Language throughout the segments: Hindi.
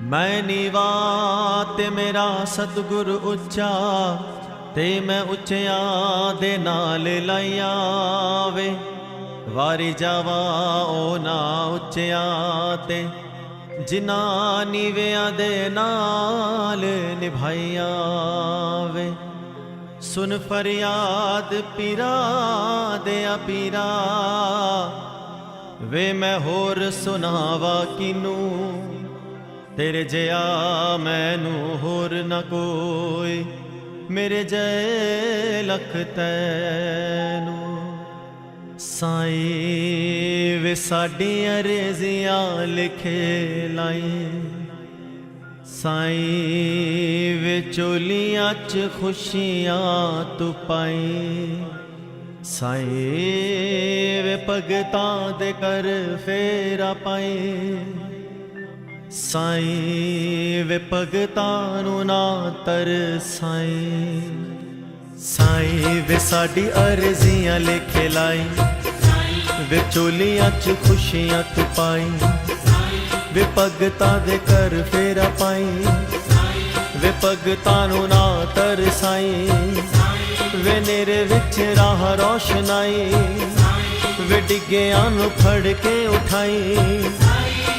मैं नीवा ते मेरा सतगुर उच्चा, ते मैं उच्चिया दे नाल लाइया वे। वारी जावा ओ ना उच्चिया ते, जिना नीविया दे नाल निभाइया वे। सुन फरियाद पीरा दे पीरा, वे मैं होर सुनावा किनू। तेरे जया मैनू होर न कोई, मेरे जय लख तैनू। साईं वे साडी अरज़ियां लिखे लाई, साईं वे चोलियां च खुशियां तू पाई। साईं वे भगतां दे कर फेरा पाई। साईं वे भगतां नू ना तरसाई। साईं वे साडी अरज़ियां लिखे लाई, वे चोलियां च खुशियां तू पाई। वे भगतां दे कर फेरा पाई, वे भगतां नू ना तरसाई। वे नेरे विच राह रोशनाई, वे डिग्गियां नू फड़ के उठाई।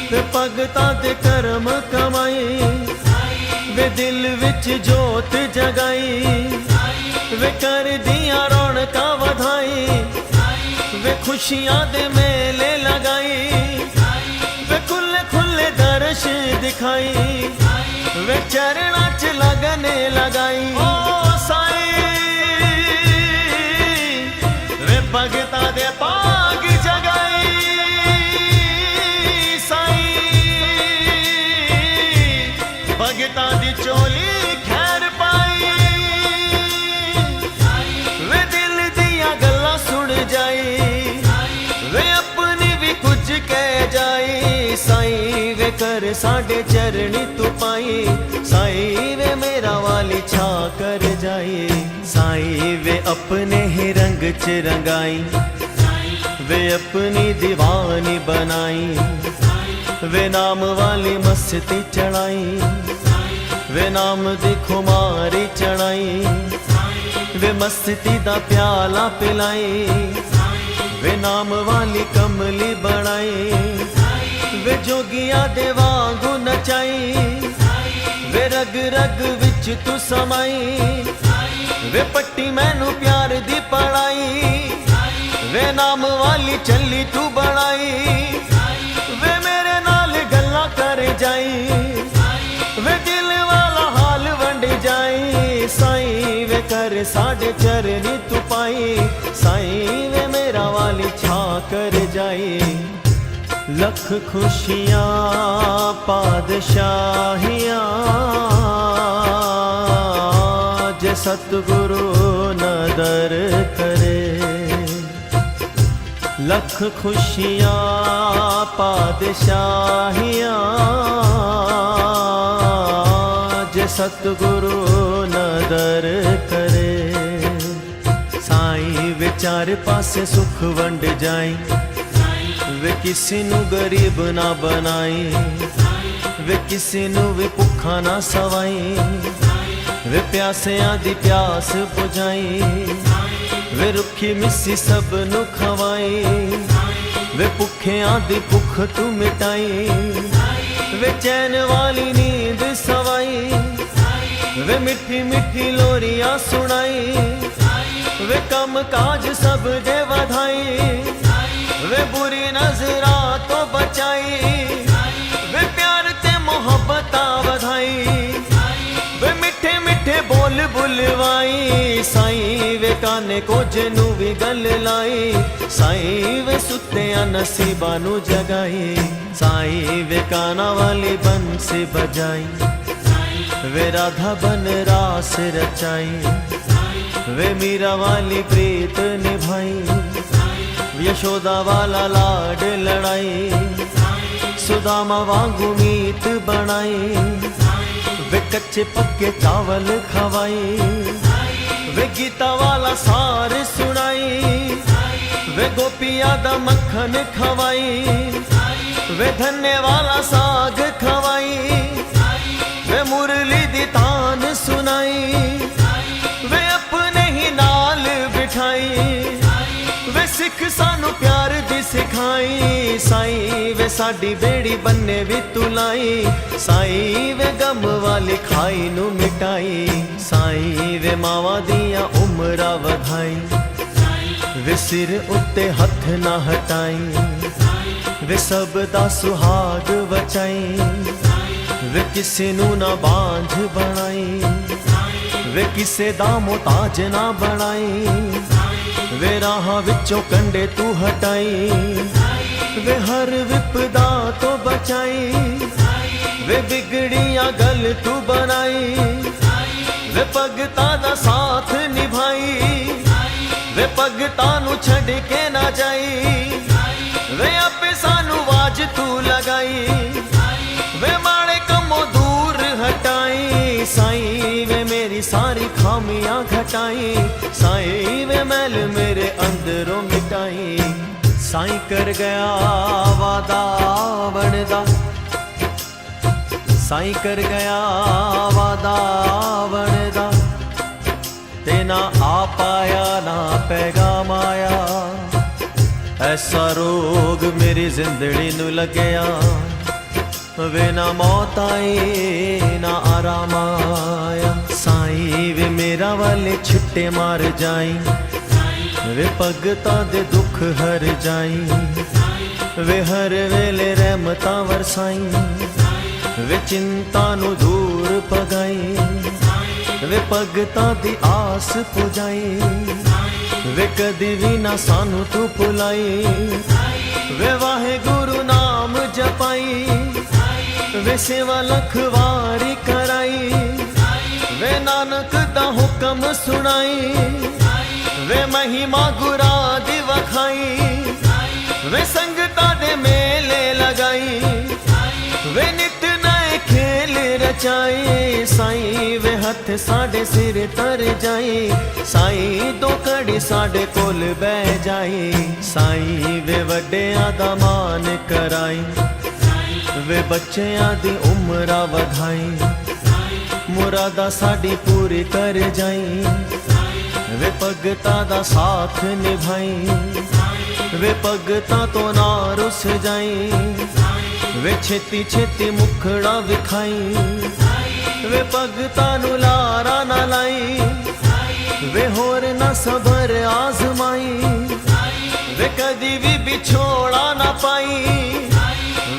वे भगतां दे करम कमाई, वे दिल विच जोत जगाई। वे कर दियां रौनकां वधाई, वे खुशियां दे मेले लगाई। वे खुले खुले दर्श दिखाई, वे चरणां च लगने लगाई। ओ साईं वे भगतां दे भाग जगाई। भगतां दी चोली खैर पाई, वे दिल दियां गल्लां सुन जाई। वे अपनी भी कुछ कह जाई। साईं वे कर साडे चरणी तू पाई। साईं वे मेरा वाली छा कर जाई। साईं वे अपने ही रंग च रंगाई, वे अपनी दीवानी बनाई। वे नाम वाली मस्ती चढ़ाई, वे नाम दी खुमारी चढ़ाई। वे मस्ती दा प्याला पिलाई, वे नाम वाली कमली बनाई। वे जोगिया दे वांगू नचाई, वे रग रग विच तू समाई। वे पट्टी मैनू प्यार दी पढ़ाई, वे नाम वाली चली तू बनाई। वे मेरे नाल गल्लां कर जाई, वे दिल वाला हाल वंड जाई। साईं वे कर साडे चरनी तू पाई। साईं वे मेरा वाली छा कर जाई। लख खुशियां पादशाहियां, जे सतगुरु नदर करे। लख खुशियां पादशाहियां, जे सतगुरु नदर करे। साईं वे चार पासे सुख वंड जाई, वे किसी नू गरीब ना बनाई। वे किसी नू भी भुखा ना सवाई, वे प्यासियां दी प्यास बुझाई। वे रुखी मिस्सी सब नू खवाई, वे भुखियां दी भुख तू मिटाई। वे चैन वाली नींद सवाई, वे मिठी मिठी लोरियां सुनाई। वे कम काज सब दे वधाई, वे बुरी नजरा तो बचाई। वे प्यार ते मोहब्बत वधाई, वे मिठे मिठे बोल बुलवाई। साईं वे काने को जनू भी गल लाई। साईं वे सुत्तियां नसीबां नू जगाई। साईं वे काना वाली बंसी बजाई, वे राधा बन रास रचाई। वे मीरा वाली प्रीत निभाई, यशोदा वाला लाड लड़ाई। सुदामा वांगू मीत बनाई, वे कच्चे पक्के चावल खवाई। वे गीता वाला सार सुनाई, वे गोपिया दा मक्खन खवाई। वे धन्य वाला साग खवाई। साई वे साडी बेड़ी बन्ने भी तू लाई। साई वे गम वाली खाई नू मिटाई। साई वे मावां दियां उमरां वधाई। वे सिर उत्ते हथ ना हटाई। वे सब दा सुहाग बचाई। वे किसे नू ना बांझ बनाई। वे किसे दा मोहताज ना बनाई। वे राह विचों कंडे तू हटाई। वे हर विपदा तो बचाई। वे बिगड़िया गल तू बनाई। वे भगतां दा साथ निभाई। वे भगतां नू छड़ के ना जाई। वे आपे सानू आवाज तू लगाई। वे माड़े कमों दूर हटाई। साईं वे मेरी सारी खामियां घटाई। साईं वे मैल मेरे अंदरों मिटाई। साईं कर गया वादा बनदा। साईं कर गया वादा बनदा। ते ना आ पाया ना पैगाम आया। ऐसा रोग मेरी जिंदड़ी नू लगया। वे ना मौत आई ना आराम आया। साईं वे मेरा वाले छिट्टे मार जाई। वे भगतां दे दुख हर जाई। वे हर वेले रहमतां वरसाई। वे चिंता नू दूर भगाई। वे भगतां दी आस पुजाई। वे कदी भी ना सानू तू भुलाई। वे वाहेगुरु नाम जपाई। वे सेवा लखवारी कराई। वे नानक दा हुक्म सुनाई। वे महिमा गुरा दी वखाई। वे संगतां दे मेले लगाई। वे नित नए खेल रचाई। साईं वे हथ साडे सिर तर जाई। साईं दो घड़ी साडे कोल बह जाई। साईं वे वड्डियां दा मान कराई। वे बच्चियां दी उमरा वधाई। मुरादा साडी पूरी कर जाई। वे भगतां दा साथ निभाई। वे भगतां तो ना रुस जाई। वे छेती छेती मुखड़ा विखाई। वे भगतां नू लारा ना लाई। वे होर ना सबर आजमाई। वे कदी भी बिछोड़ा ना पाई।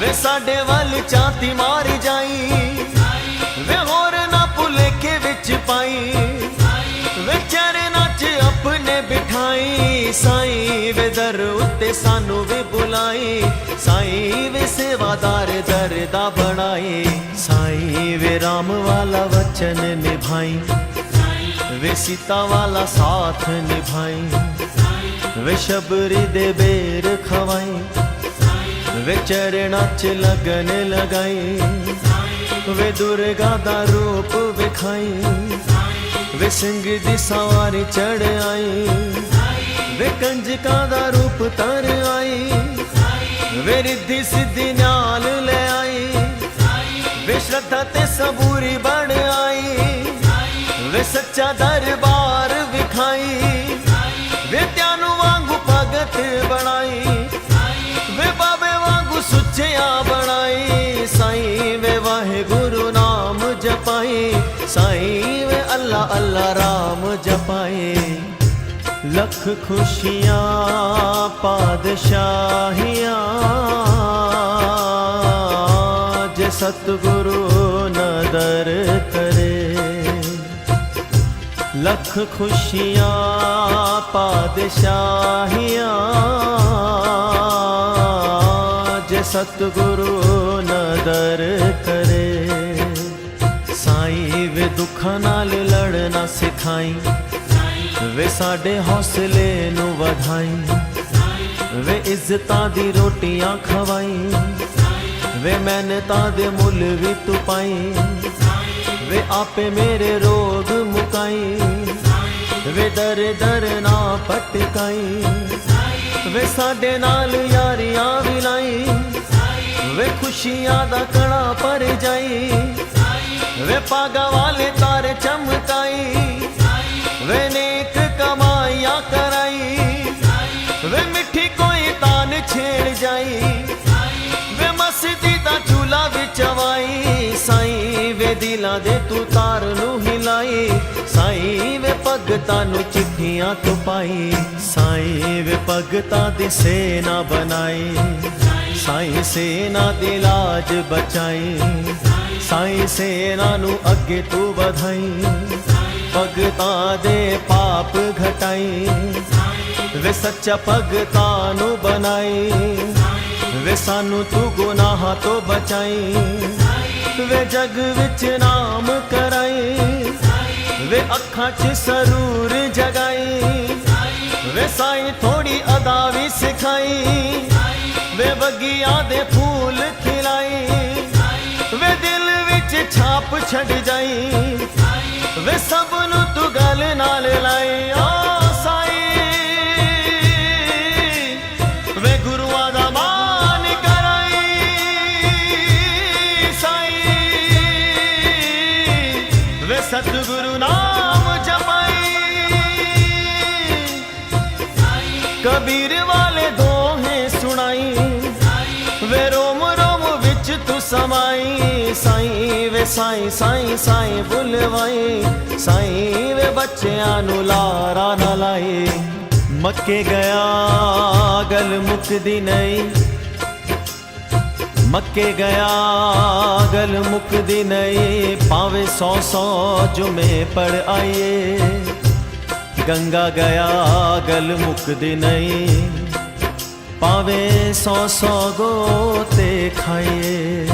वे साडे वल चाती मार जाई। वे होर ना भुलेखे विच पाई। वे चरना च अपने बिठाई। साईं वे दर उत्ते सानू भी बुलाई। साईं वे सेवादार दर दा बनाई। साईं वे राम वाला वचन निभाई। वे सीता वाला साथ निभाई। वे शबरी दे बेर खवाई। वे चरणा च लगन लगाई। वे दुर्गा दा रूप विखाई। वे सिंह दी सवारी चढ़ आई। वे कंजका दा रूप तर आई। वे रिद्धि सिद्धि नाल ले आई। वे श्रद्धा ते सबूरी बन आई। वे सच्चा दरबार विखाई। वे त्यानू वांगू भगत बनाई। वे बाबे वांगू सुचिया बनाई। साईं वे वाहेगुरु नाम जपाई। साईं वे अल्लाह अल्लाह राम जपाई। लख खुशियां पादशाहियां जे सतगुरु नदर करे। लख खुशियां पादशाहियां जे सतगुरु नदर करे। साईं वे दुखां नाल लड़ना सिखाई। वे साडे हौसले नू वधाई। वे इज्जतां दी रोटियां खवाई। वे मेहनतां दे मुल भी तू पाई। वे आपे मेरे रोग मुकाई। वे दर दर ना पटकाई। वे साडे नाल यारियां विलाई। वे खुशियां दा कड़ा पर जाई। वे पागा वाले तारे चमकाई। वे नेक कमाइया कराई। वे मिठी कोई तान छेड़ जाई। ਪੀਰਾਂ ਦੇ ਤੂੰ ਤਾਰ ਨੂੰ ਹਿਲਾਈ। ਸਾਈਂ ਵੇ ਭਗਤਾਂ ਨੂੰ ਚਿੱਠੀਆਂ ਤੂੰ ਪਾਈ। ਸਾਈਂ ਵੇ ਭਗਤਾਂ ਦੀ ਸੇਨਾ ਬਣਾਈ। ਸਾਈਂ ਸੇਨਾ ਦੀ ਲਾਜ ਬਚਾਈ। ਸਾਈਂ ਸੇਨਾ ਨੂੰ ਅੱਗੇ ਤੂੰ ਵਧਾਈ। ਭਗਤਾਂ ਦੇ ਪਾਪ ਘਟਾਈ। ਵੇ ਸੱਚਾ ਭਗਤਾਂ ਨੂੰ ਬਣਾਈ। ਵੇ ਸਾਨੂੰ ਤੂੰ ਗੁਨਾਹਾਂ ਤੋਂ ਬਚਾਈ। ਵੇ ਜਗ ਵਿੱਚ ਨਾਮ ਕਰਾਈ। ਵੇ ਅੱਖਾਂ 'ਚ ਸਰੂਰ ਜਗਾਈ। ਵੇ ਸਾਈਂ ਥੋੜੀ ਅਦਾ ਵੀ ਸਿਖਾਈ। ਵੇ ਬਗੀਆਂ ਦੇ ਫੂਲ ਖਿਲਾਈ। ਵੇ ਦਿਲ ਵਿੱਚ ਛਾਪ ਛੱਡ ਜਾਈ। ਵੇ ਸਭ ਨੂੰ ਤੂੰ ਗਲ ਨਾਲ ਲਾਈ। ਓ ਸਾਈਂ ਵੇ ਗੁਰੂਆਂ ਦਾ ਮਾਨ ਕਰਾਈ। ਸਾਈਂ ਵੇ ਸਤਿਗੁਰੂ ਨਾਮ ਜਪਾਈ। ਕਬੀਰ ਵਾਲੇ ਦੋਹੇ ਸੁਣਾਈ। ਵੇ ਰੋਮ ਰੋਮ ਵਿੱਚ ਤੂੰ ਸਮਾਈ। ਸਾਈਂ ਵੇ ਸਾਈਂ ਸਾਈਂ ਸਾਈਂ ਬੁਲਵਾਈ। ਸਾਈਂ ਵੇ ਬੱਚਿਆਂ ਨੂੰ ਲਾਰਾ ਨਾ ਲਾਈ। ਮੱਕੇ ਗਿਆ ਗਲ ਮੁੱਕਦੀ ਨਹੀਂ। ਮੱਕੇ ਗਿਆ ਗਲ ਮੁੱਕਦੀ ਨਹੀਂ। ਭਾਵੇਂ 100 ਜੁਮੇ ਪੜ ਆਈਏ। ਗੰਗਾ ਗਿਆ ਗਲ ਮੁੱਕਦੀ ਨਹੀਂ। ਭਾਵੇਂ 100 ਗੋਤੇ ਖਾਈਏ।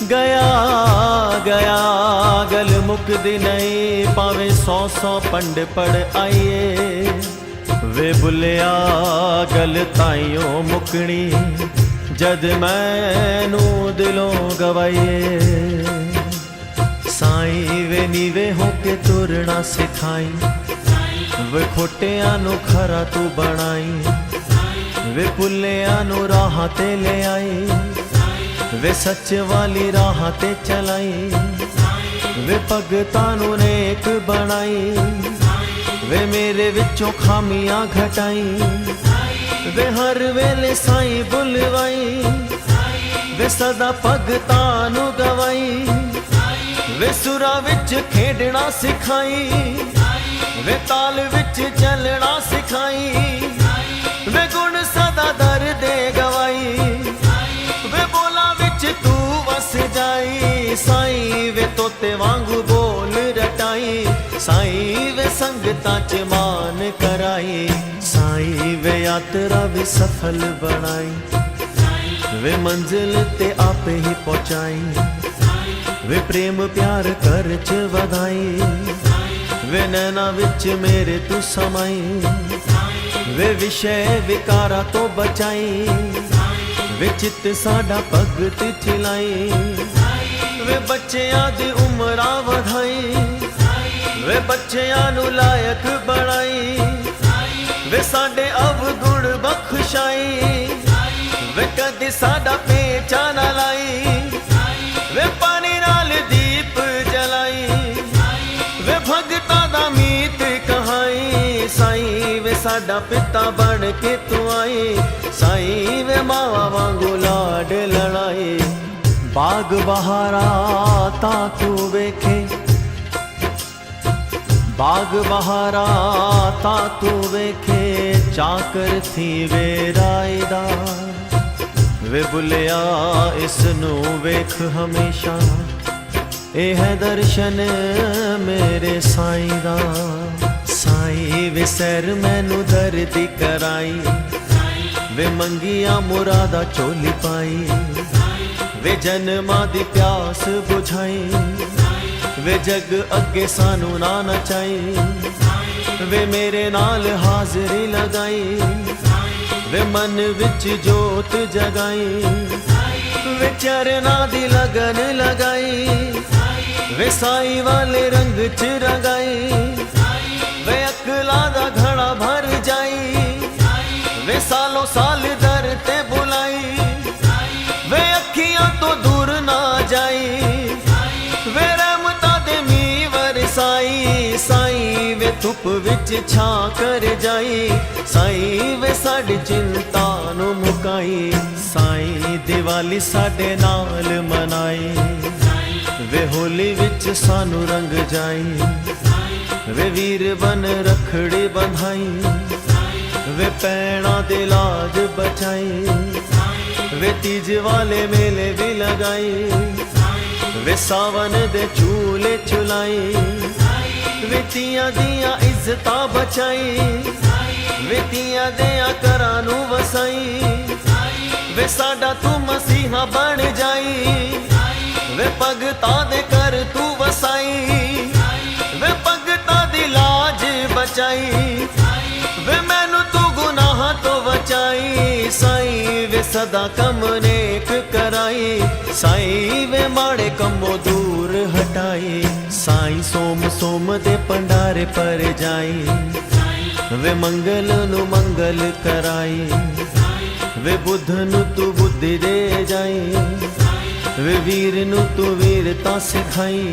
ਗਿਆ ਗਿਆ ਗਲ ਮੁੱਕਦੀ ਨਹੀਂ। ਭਾਵੇਂ 100 ਪੰਡ ਪੜ ਆਈਏ। ਵੇ ਬੁੱਲਿਆ ਗਲ ਤਾਈਓ ਮੁੱਕਣੀ ਜਦ ਮੈਨੂੰ ਦਿਲੋਂ ਗਵਾਈਏ। ਸਾਈਂ ਵੇ ਨੀਵੇਂ ਹੋ ਕੇ ਤੁਰਨਾ ਸਿਖਾਈ। ਵੇ ਖੋਟਿਆਂ ਨੂੰ ਖਰਾ ਤੂੰ ਬਣਾਈ। ਵੇ ਪੁੱਲਿਆਂ ਨੂੰ ਰਾਹ ਤੇ ਲੈ ਆਈ। ਵੇ ਸੱਚ ਵਾਲੀ ਰਾਹ ਤੇ ਚਲਾਈ। ਵੇ ਭਗਤਾਂ ਨੂੰ ਨੇਕ ਬਣਾਈ। ਵੇ ਮੇਰੇ ਵਿੱਚੋਂ ਖਾਮੀਆਂ ਘਟਾਈ। ਵੇ ਹਰ ਵੇਲੇ ਸਾਈਂ ਬੁਲਵਾਈ। ਵੇ ਸਦਾ ਭਗਤਾਂ ਨੂੰ ਗਵਾਈ। ਵੇ ਸੁਰਾਂ ਵਿੱਚ ਖੇਡਣਾ ਸਿਖਾਈ। ਵੇ ਤਾਲ ਵਿੱਚ ਚੱਲਣਾ ਸਿਖਾਈ। ਵੇ ਗੁਣ ਸਦਾ ਦਰ ਦੇ ਗਵਾਈ। ਵੇ ਬੋਲਾਂ ਵਿੱਚ ਤੂੰ ਵਸ ਜਾਈ। ਸਾਈਂ ਵੇ ਤੋਤੇ ਵਾਂਗੂ ਬੋਲ ਰਟਾਈ। ਸਾਈਂ ਵੇ ਸੰਗਤਾਂ 'ਚ ਮਾਨ ਕਰਾਈ। ਸਾਈਂ ਵੇ ਯਾਤਰਾ ਵੀ ਸਫਲ ਬਣਾਈ। ਵੇ ਮੰਜ਼ਿਲ ਤੇ ਆਪੇ ਹੀ ਪਹੁੰਚਾਈ। ਵੇ ਪ੍ਰੇਮ ਪਿਆਰ ਘਰ 'ਚ ਵਧਾਈ। ਵੇ ਨੈਣਾ ਵਿੱਚ ਮੇਰੇ ਤੂੰ ਸਮਾਈ। ਵੇ ਵਿਸ਼ੇ ਵਿਕਾਰਾਂ ਤੋਂ ਬਚਾਈ। ਵੇ ਚਿੱਤ ਸਾਡਾ ਭਗਤ ਚਲਾਈ। ਵੇ ਬੱਚਿਆਂ ਦੀ ਉਮਰਾਂ ਵਧਾਈ। ਵੇ ਬੱਚਿਆਂ ਨੂੰ ਲਾਇਕ ਬਣਾਈ। ਵੇ ਸਾਡੇ ਅਵਗੁਣ ਬਖਸ਼ਾਈ। ਵੇ ਕਦੇ ਸਾਡਾ ਪੇਚਾ ਨਾ ਲਾਈ। ਵੇ ਪਾਣੀ ਨਾਲ ਦੀਪ ਜਲਾਈ। ਵੇ ਭਗਤਾਂ ਦਾ ਮੀਤ ਕਹਾਈ। ਸਾਈਂ ਵੇ ਸਾਡਾ ਪਿਤਾ ਬਣ ਕੇ ਤੂੰ ਆਈ। ਸਾਈਂ ਵੇ ਮਾਵਾ ਵਾਂਗੂ ਲਾਡ ਲੜਾਈ। ਬਾਗ ਬਹਾਰਾ ਤਾਂ ਤੂੰ ਵੇਖੇ। ਬਾਗ ਬਹਾਰਾ ਤਾਂ ਤੂੰ ਵੇਖੇ। ਚਾਕਰ ਥੀ ਵੇ ਰਾਏ ਦਾ। ਵੇ ਬੁੱਲਿਆ ਇਸ ਨੂੰ ਵੇਖ ਹਮੇਸ਼ਾ। ਇਹ ਹੈ ਦਰਸ਼ਨ ਮੇਰੇ ਸਾਈਂ ਦਾ। ਸਾਈਂ ਵੇ ਸੈਰ ਮੈਨੂੰ ਦਰਦੀ ਕਰਾਈ। ਵੇ ਮੰਗੀਆਂ ਮੁਰਾਦਾ ਝੋਲੀ ਪਾਈ। ਵੇ ਜਨਮਾਂ ਦੀ ਪਿਆਸ ਬੁਝਾਈ। ਵੇ ਜਗ ਅੱਗੇ ਸਾਨੂੰ ਨਾ ਨਚਾਈ। ਵੇ ਮੇਰੇ ਨਾਲ ਹਾਜ਼ਰੀ ਲਗਾਈ। ਵੇ ਮਨ ਵਿੱਚ ਜੋਤ ਜਗਾਈ। ਵੇ ਚਰਨਾਂ ਦੀ ਲਗਨ ਲਗਾਈ। ਵੇ ਸਾਈਂ ਵਾਲੇ ਰੰਗ 'ਚ ਰੰਗਾਈ। ਵੇ ਅਕਲਾਂ ਦਾ ਘੜਾ ਭਰ ਜਾਈ। ਵੇ ਸਾਲੋਂ ਸਾਲ ਦਰ ਤੇ ਬੁਲਾਈ। ਵੇ ਅੱਖੀਆਂ ਤੋਂ ਦੂਰ ਨਾ ਜਾਈ। ਵੇ ਰਹਿਮਤਾਂ ਦੇ ਮੀਂਹ ਵਰਸਾਈ। ਸਾਈਂ ਵੇ ਧੁੱਪ ਵਿੱਚ ਛਾਂ ਕਰ ਜਾਈ। ਸਾਈਂ ਵੇ ਸਾਡੀ ਚਿੰਤਾ ਨੂੰ ਮੁਕਾਈ। ਸਾਈਂ ਦੀਵਾਲੀ ਸਾਡੇ ਨਾਲ ਮਨਾਈ। वे होली विच सानू रंग जाई, वे वीर बन रखड़ी बंधाई, वे पैणा दे लाज बचाई, वे तीज वाले मेले भी लगाई, वे सावन दे झूले झुलाई, वे तियां दियां इज्जतां बचाई, वे तियां दियां घरां नूं वसाई, वे साडा तू मसीहा बन जाई, वे भगतां दे कर तू वसाई, वे भगतां दी लाज बचाई, वे मैनू तू गुनाह तो बचाई। साईं वे सदा कम नेक कराई, साईं वे माड़े कमों दूर हटाई, साईं सोम सोम दे भंडारे पर जाई, वे मंगल नू मंगल कराई, वे बुद्ध नू तू बुद्धि दे जाई, वे वीर नू तू वीरता सिखाई,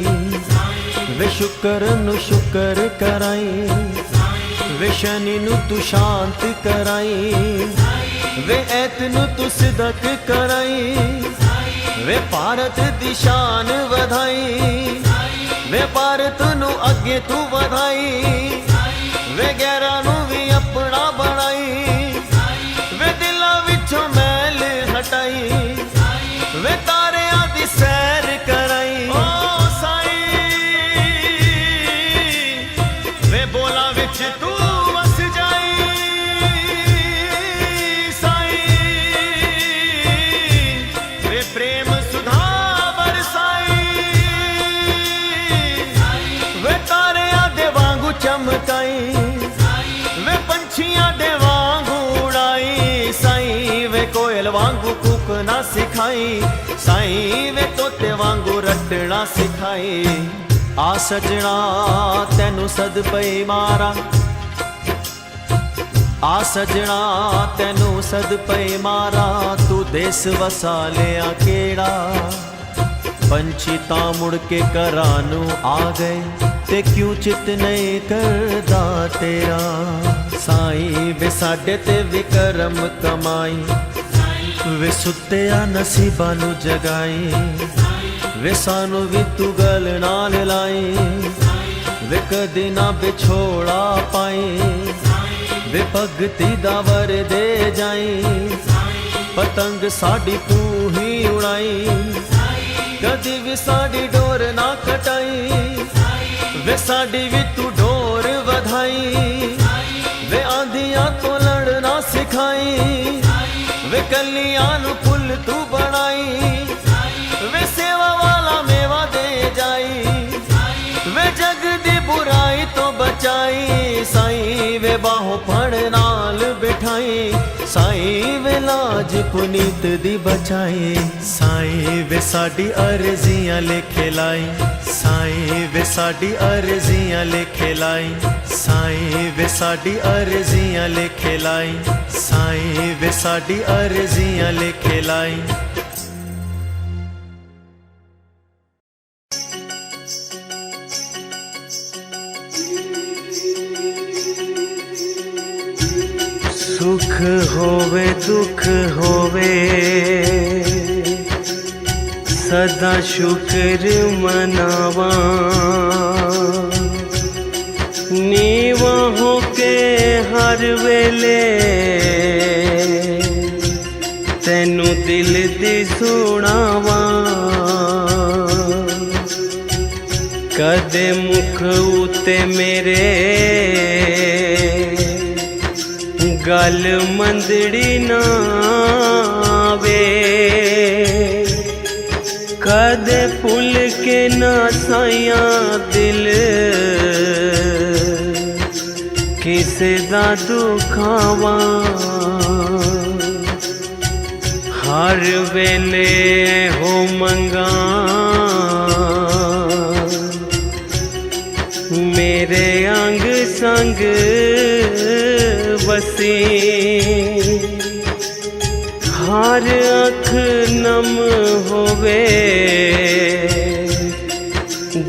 वे शुक्र नू शुक्र कराई, वे शनि नू तू शांत कराई, वे ऐत नू तू सिदक कराई, वे भारत दी शान वधाई, वे भारत नू अगे तू वधाई, वे गैरां नू भी अपना बनाई, वे दिलां विचों मैल हटाई, वे तारियां दी सैर कराई। ओ साईं वे बोला विच तू वस जाई, साईं वे प्रेम सुधा बरसाई, वे तारियां दे वांगू चमकाई, वे पंछियां दे वांगू उड़ाई, साईं वे कोयल वांगू कूकना सिखाई, साईं वे तोते वांगू रटना सिखाई। आ सजना तैनू सद पई मारा, आ सजना तैनू सद पई मारा, तू देस वसा लिया केड़ा, पंछी तां मुड़ के घरां नू आ गए, ते क्यों चित नहीं करदा तेरा। साईं वे साडे ते विक्रम कमाई, वे सुत्तिया नसीबा नू जगाई, वे सानू भी तू गल नाल लाई, वे कदी ना बिछोड़ा पाई, वे भगती दा वर दे जाई, पतंग साडी तू ही उड़ाई, कदी भी साडी डोर ना कटाई, वे साडी भी तू डोर वधाई, वे आंधियां तो लड़ना सिखाई, वे कलियां नू फुल तू बनाई, वे सेवा वाला मेवा दे जाई, वे जग दी बुराई तो बचाई, साईं वे बाहों फड़ नाल बिठाई, साईं वे लाज पुनीत दी बचाई, साईं वे साडी अर्जियां लिखे लाई, साईं वे साडी अर्जियां लिखे लाई, साईं वे साडी अर्जियां लिखे लाई, साईं वे साडी अर्जियां लिखे लाई। सुख होवे दुख होवे सदा शुक्र मनावा, नीवा होके हर वेले तैनू दिल दी सुनावा, कदे मुख उते मेरे गल मंदड़ी ना आवे, कदे भुल के ना साइया दिल किसे दा दुखावा, हर वेले हो मंगा मेरे अंग संग बसी, हर अख नम होवे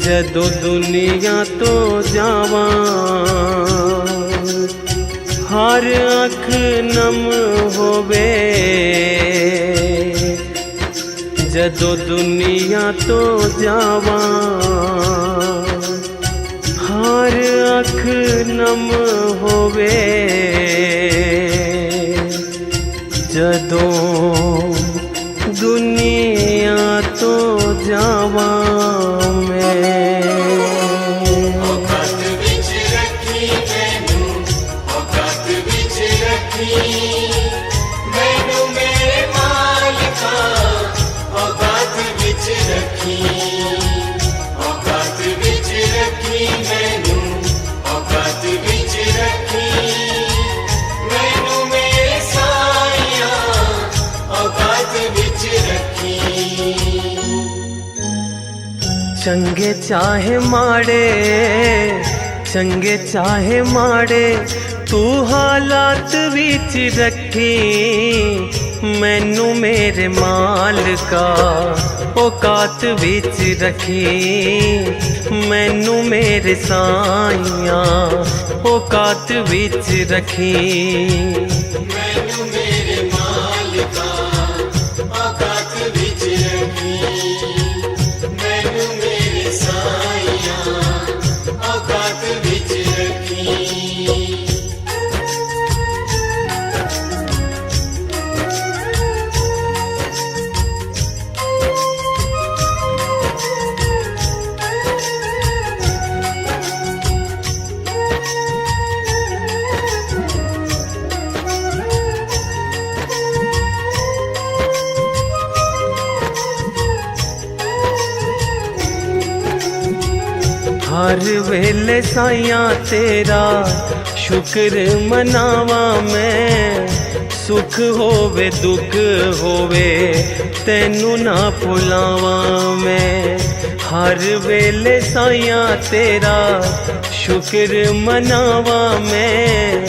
जदों दुनिया तो जावा, हर अख नम होवे जदों दुनिया तो जावा हर अख नम होवे जदों दुनिया तो जावा मैं औकात विच रखी मैनू औकात विच रखी मैनू मेरे मालिका औकात विच रखी औकात विच रखी मैनू औकात विच रखी मैनू मेरे साईया औकात विच रखी चंगे चाहे माड़े तू हालात विच रखी मैनू मेरे मालिका औकात विच रखी मैनू मेरे साईया औकात विच रखी मैनू मेरे मालिका औकात विच रखी मैनू मेरे साईया औकात विच रखी हर वेले साइया तेरा शुक्र मनावा मैं सुख होवे दुख होवे तैनू ना भुलावा मैं हर वेले साइया तेरा शुक्र मनावा मैं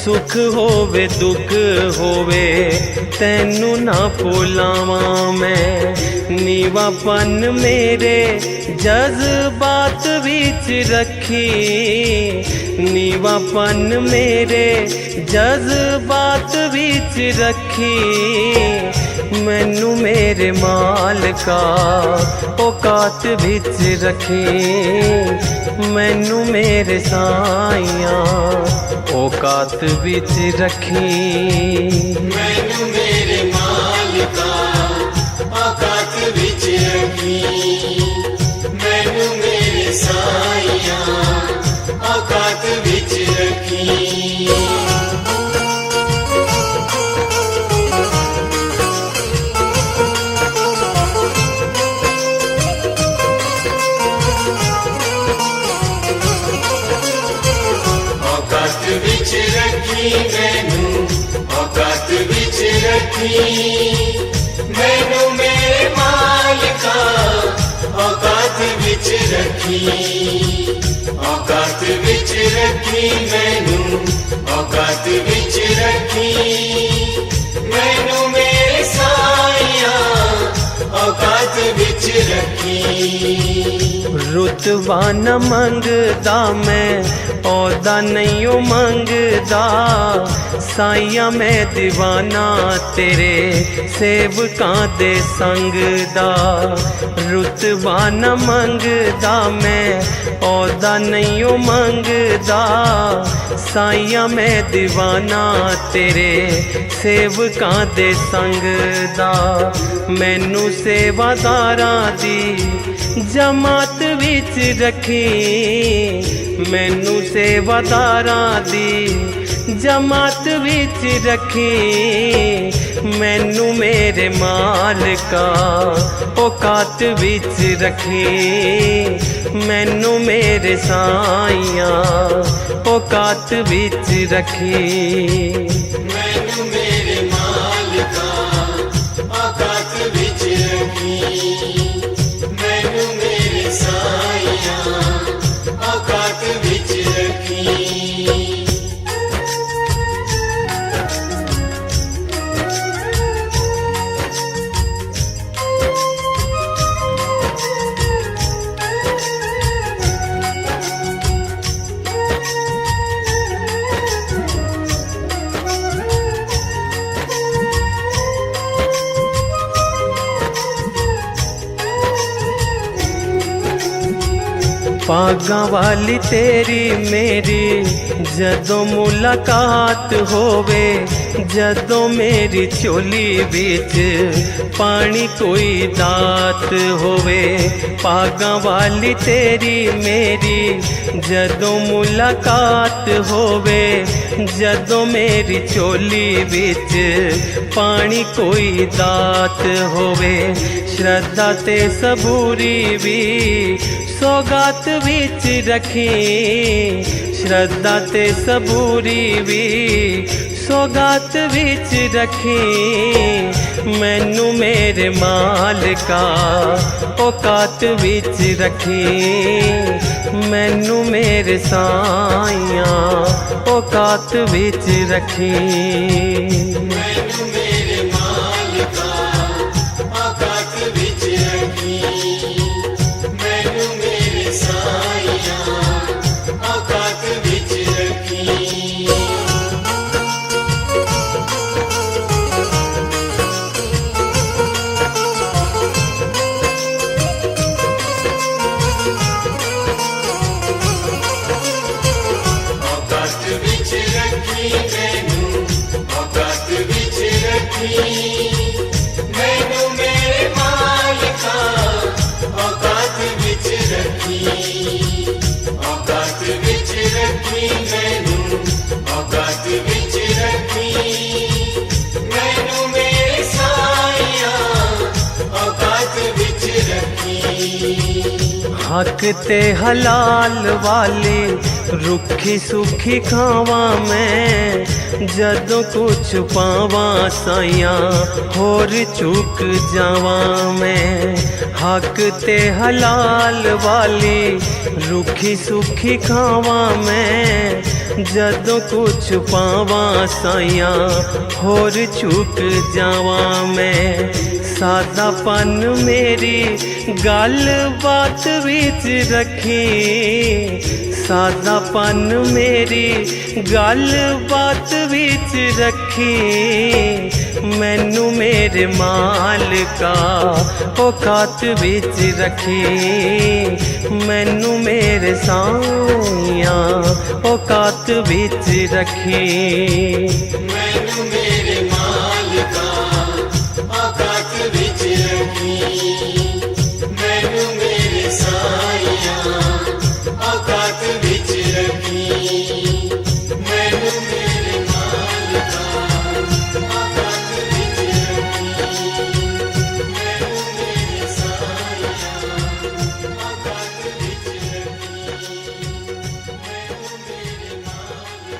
सुख होवे दुख होवे तैनू ना भुलावा मैं नीवापन मेरे जज्बात विच रखी नीवापन मेरे जज्बात विच रखी मैनू मेरे मालिका औकात विच रखी मैनू मेरे साईया औकात विच रखी मैनू मेरे मालिका औकात विच रखी मैनू मेरे साईया औकात विच रखी औकात विच रखी मैनू औकात विच रखी मैनू मेरे मालिका औकात विच रखी औकात विच रखी मैनू औकात विच रखी मैनू मेरे साईया औकात विच रखी रुतबा न मंगदा मैं औदा नहीं ओ मंगदा साइया मैं दीवाना तेरे सेवकां दे संग दा रुतबा न मंगदा मैं औदा नहीं ओ मंगदा साइया मैं दीवाना तेरे सेवकां दे संग दा मैनू सेवादारां दी जमात विच रखी मैनू सेवादारां दी जमात विच रखी मैनू मेरे मालिका औकात विच रखी मैनू मेरे साईया औकात विच रखी मैनू मेरे मालिका औकात विच रखी मैनू मेरे साईया औकात विच रखी पागा वाली तेरी मेरी जदों मुलाकात होवे, जदों मेरी चोली बिच पानी कोई दात होवे। पागा वाली तेरी मेरी जदों मुलाकात होवे, जदों मेरी चोली बिच पानी कोई दात होवे। श्रद्धा ते सबूरी भी सौगात विच रखी, श्रद्धा ते सबूरी भी सौगात विच रखी। मैनू मेरे मालिका औकात विच रखी, मैनू मेरे साइया औकात विच रखी। मैनू मेरे मालिका औकात विच रखी, मैनू मेरे साइया औकात विच रखी। औकात विच रखी मैनू, औकात विच रखी। मैनू मेरे मालिका औकात विच रखी, औकात विच रखी मैनू, औकात विच रखी। मैनू मेरे साइया औकात विच रखी। हक ते हलाल वाली रुखी सुखी खावा मैं, जदों कुछ पावा साइया होर चुक जावा मैं। हक ते हलाल वाली रुखी सुखी खावा मैं, जदों कुछ पावा साइया होर चुक जावा मैं। सादापन मेरी गल बात विच रखी, सादापन मेरी गल बात विच रखी। मैनू मेरे मालिका औकात विच रखी, मैनू मेरे साइया औकात विच रखी। मैनू मेरे मालिका औकात विच रखी, मैनू मेरे साइया औकात विच रखी। मैनू मेरे मालिका औकात विच रखी, मैनू मेरे साइया औकात विच रखी। मैनू मेरे मालिका औकात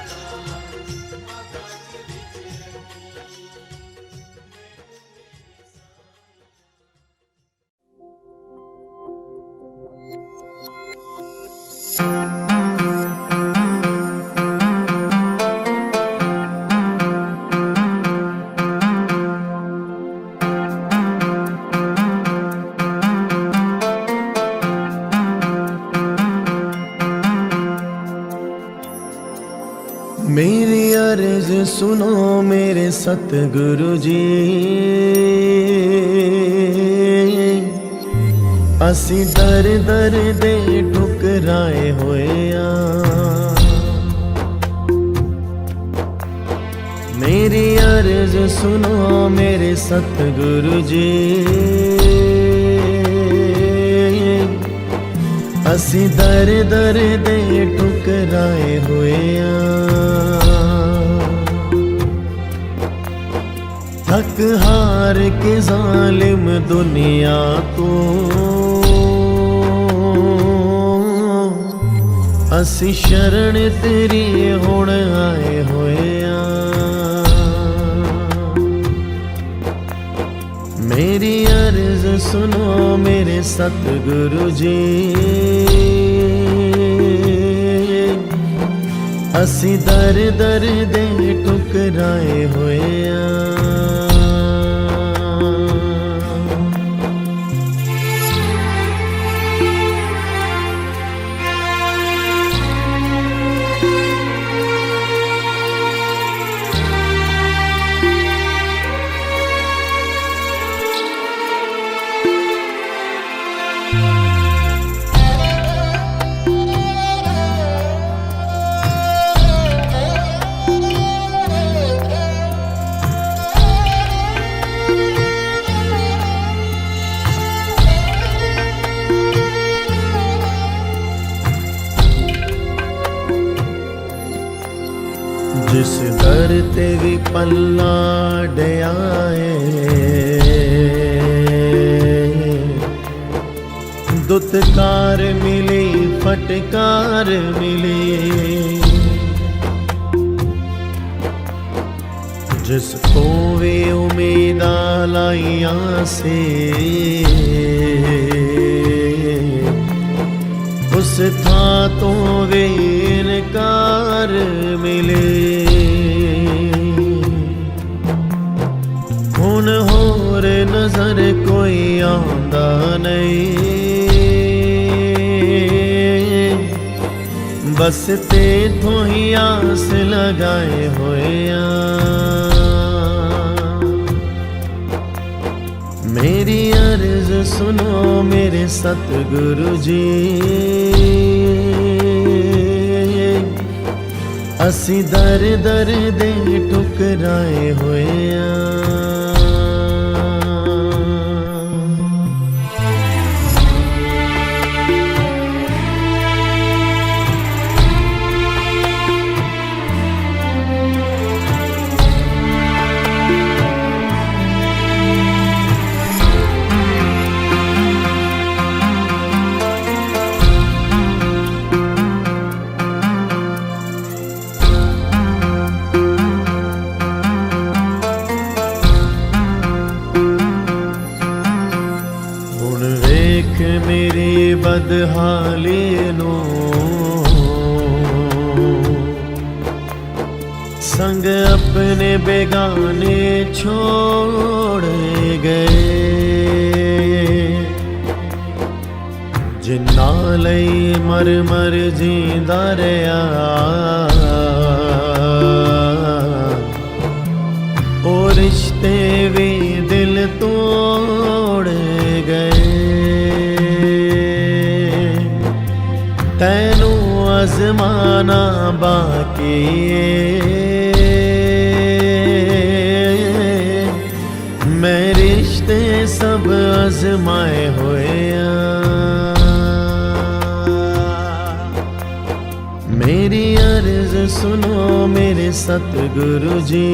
मेरी अर्ज सुनो मेरे सतगुरु जी, असी दर दर दे ठुकराए होए आ। मेरी अर्ज सुनो मेरे सतगुरु जी, असी दर दर दे ठुकराए होए आ। थक हार के जालिम दुनिया को असी शरण तेरी हुण आए होए आ। मेरी अर्ज सुनो मेरे सतगुरु जी, असी दर दर दे ठुकराए होए आ। जिस दर ते भी पल्ला डयाए दुत्कार मिली फटकार मिली जिस को वे उम्मीदा लाइया से उस था तो वे इनकार मिले हुन होर नजर कोई आंदा नहीं बस ते थों ही आस लगाए होया मेरी अर्ज सुनो मेरे सतगुरु जी असी दर दर दे ठुकराए होया मेरी बदहाली नो संग अपने बेगाने छोड़ गए जिन्ना लई मर मर जींदा रहा ओ रिश्ते भी दिल तोड़ गए तैनू आज़माना बाकी मैं रिश्ते सब आज़माए होया मेरी अर्ज सुनो मेरे सतगुरु जी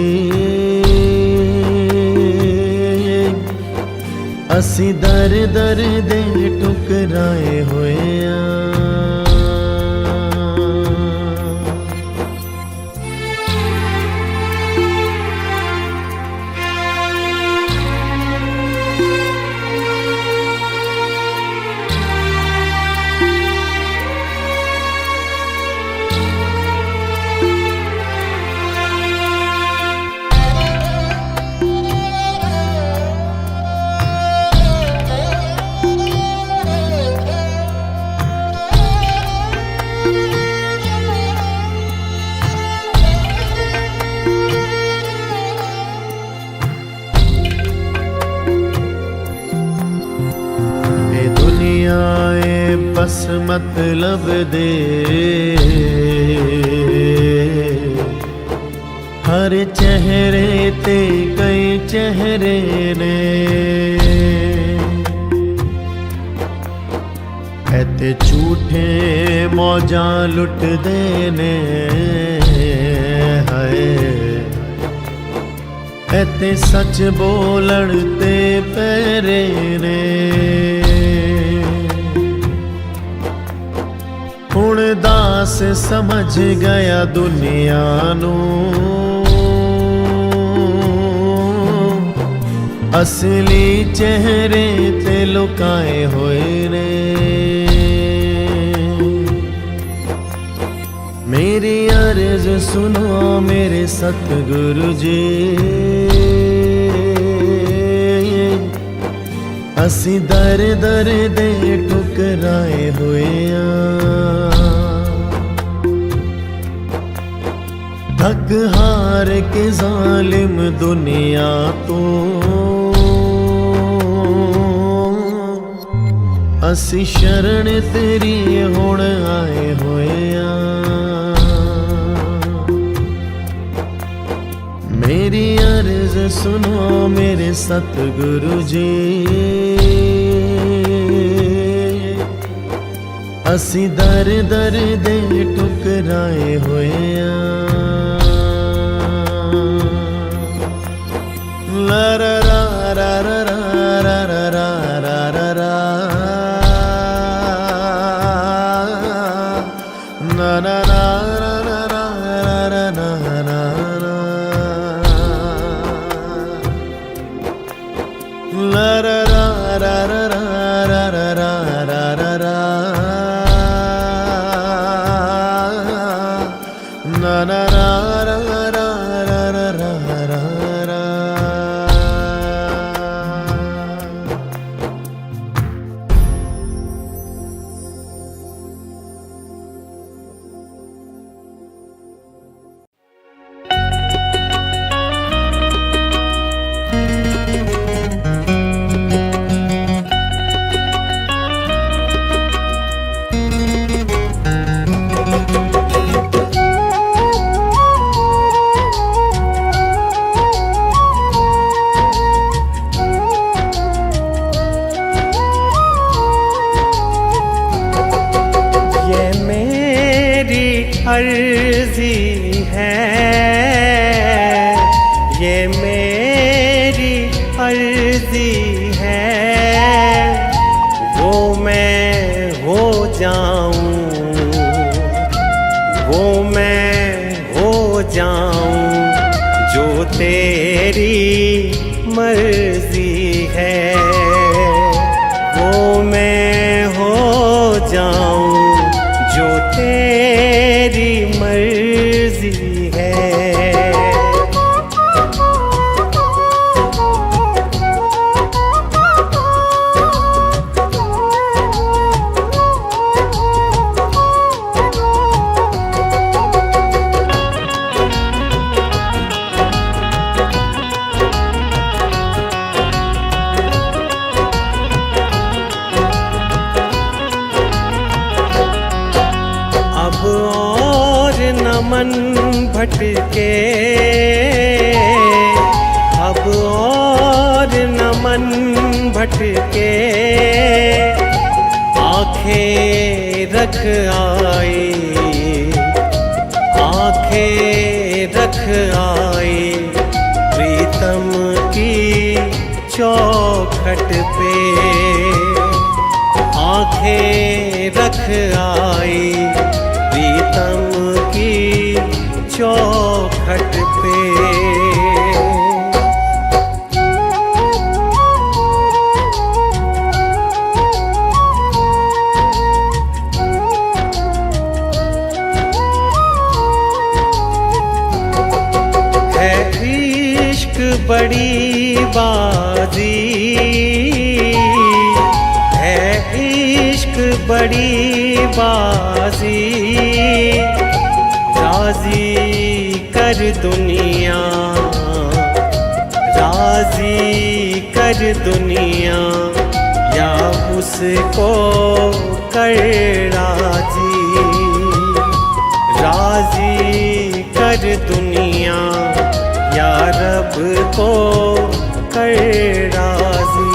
असी दर दर दे ठुकराए होया बस मतलब दे हर चेहरे ते कई चेहरे ने ऐते झूठे मौजा लुट देने है ऐते सच बोलण ते पैरे ने हुण दास समझ गया दुनिया नू असली चेहरे ते लुकाए होए ने मेरी अर्ज सुनो मेरे सतगुरु जी असी दर दर दे ठुकराए होया थक हार के जालिम दुनिया तो असी शरण तेरी हुण आए होया मेरी अर्ज सुनो मेरे सतगुरु जी असी दर दर दे ठुकराए होया अर्जी है, ये मेरी अर्जी है, वो मैं हो जाऊं, वो मैं हो जाऊं जो तेरी मर्जी है, वो मैं हो जाऊं जो तेरी मर्जी है। अब और न मन भटके, अब और न मन भटके, आंखें रख आई, आंखें रख आई प्रीतम की चौखट पे, आंखें रख आई प्रीतम की चौखट पे। है इश्क बड़ी बाजी, है इश्क बड़ी बाजी, राजी कर दुनिया, राजी कर दुनिया, या उसको कर राजी, राजी कर दुनिया, या रब को कर राजी।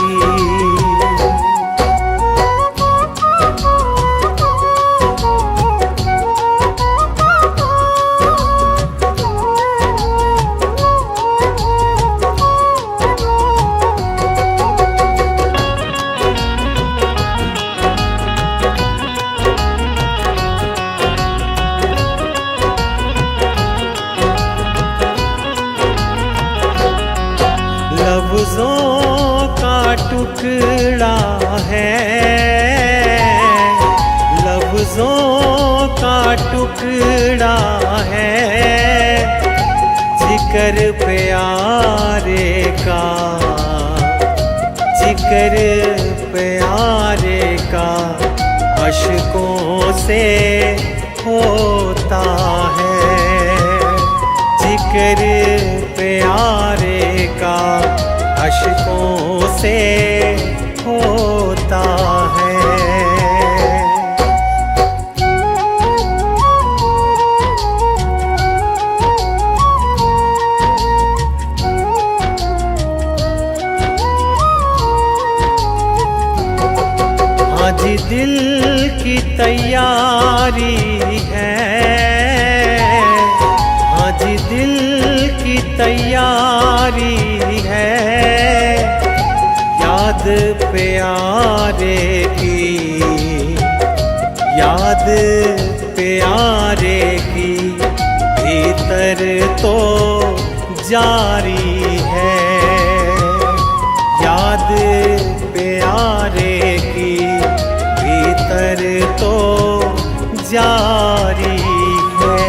लफ्ज़ों का टुकड़ा है, लफ्ज़ों का टुकड़ा है, जिक्र प्यारे का, जिक्र प्यारे का अश्कों से होता है, जिक्र प्यारे का अश्कों से होता है। आज दिल की तैयारी है, आज दिल की तैयारी है, याद प्यारे की, याद प्यारे की भीतर तो जारी है, याद प्यारे की भीतर तो जारी है।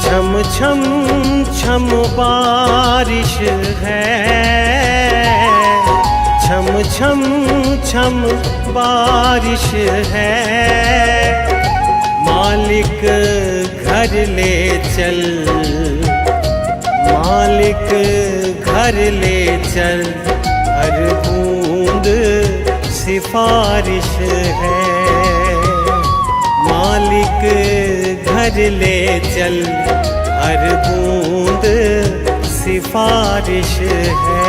छम छम छम बारिश है, छम छम छम बारिश है, मालिक घर ले चल, मालिक घर ले चल, हर बूंद सिफारिश है। मालिक घर ले चल, हर बूंद सिफारिश है।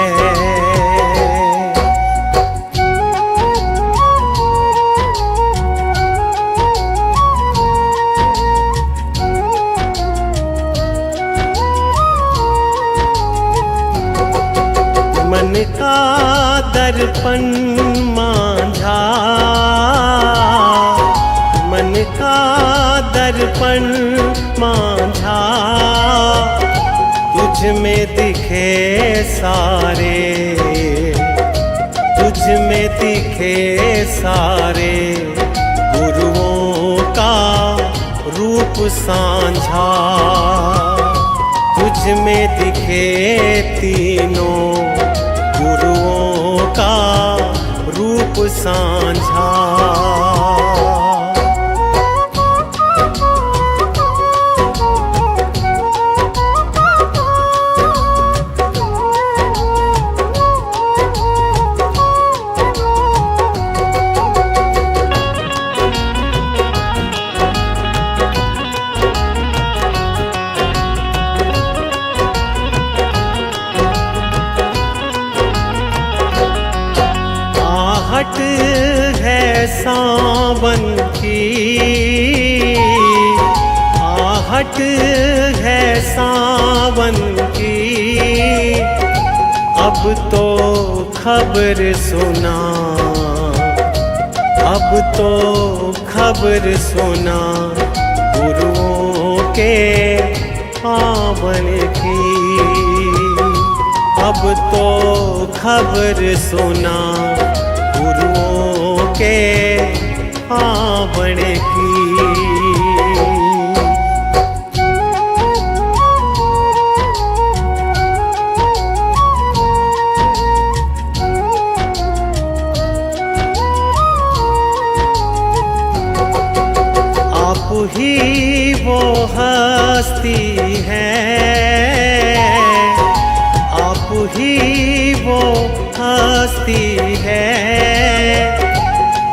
मन का दर्पण मांझा, मन का दर्पण मांझा, तुझ में दिखे सारे, तुझ में दिखे सारे गुरुओं का रूप सांझा। तुझ में दिखे तीनों गुरुओं का रूप सांझा। आहट है सावन की, आहट है सावन की, अब तो खबर सुना, अब तो खबर सुना गुरुओं के आवन की। अब तो खबर सुना गुरुओं के आवन की। आप ही वो हस्ती है, आप ही वो हस्ती है,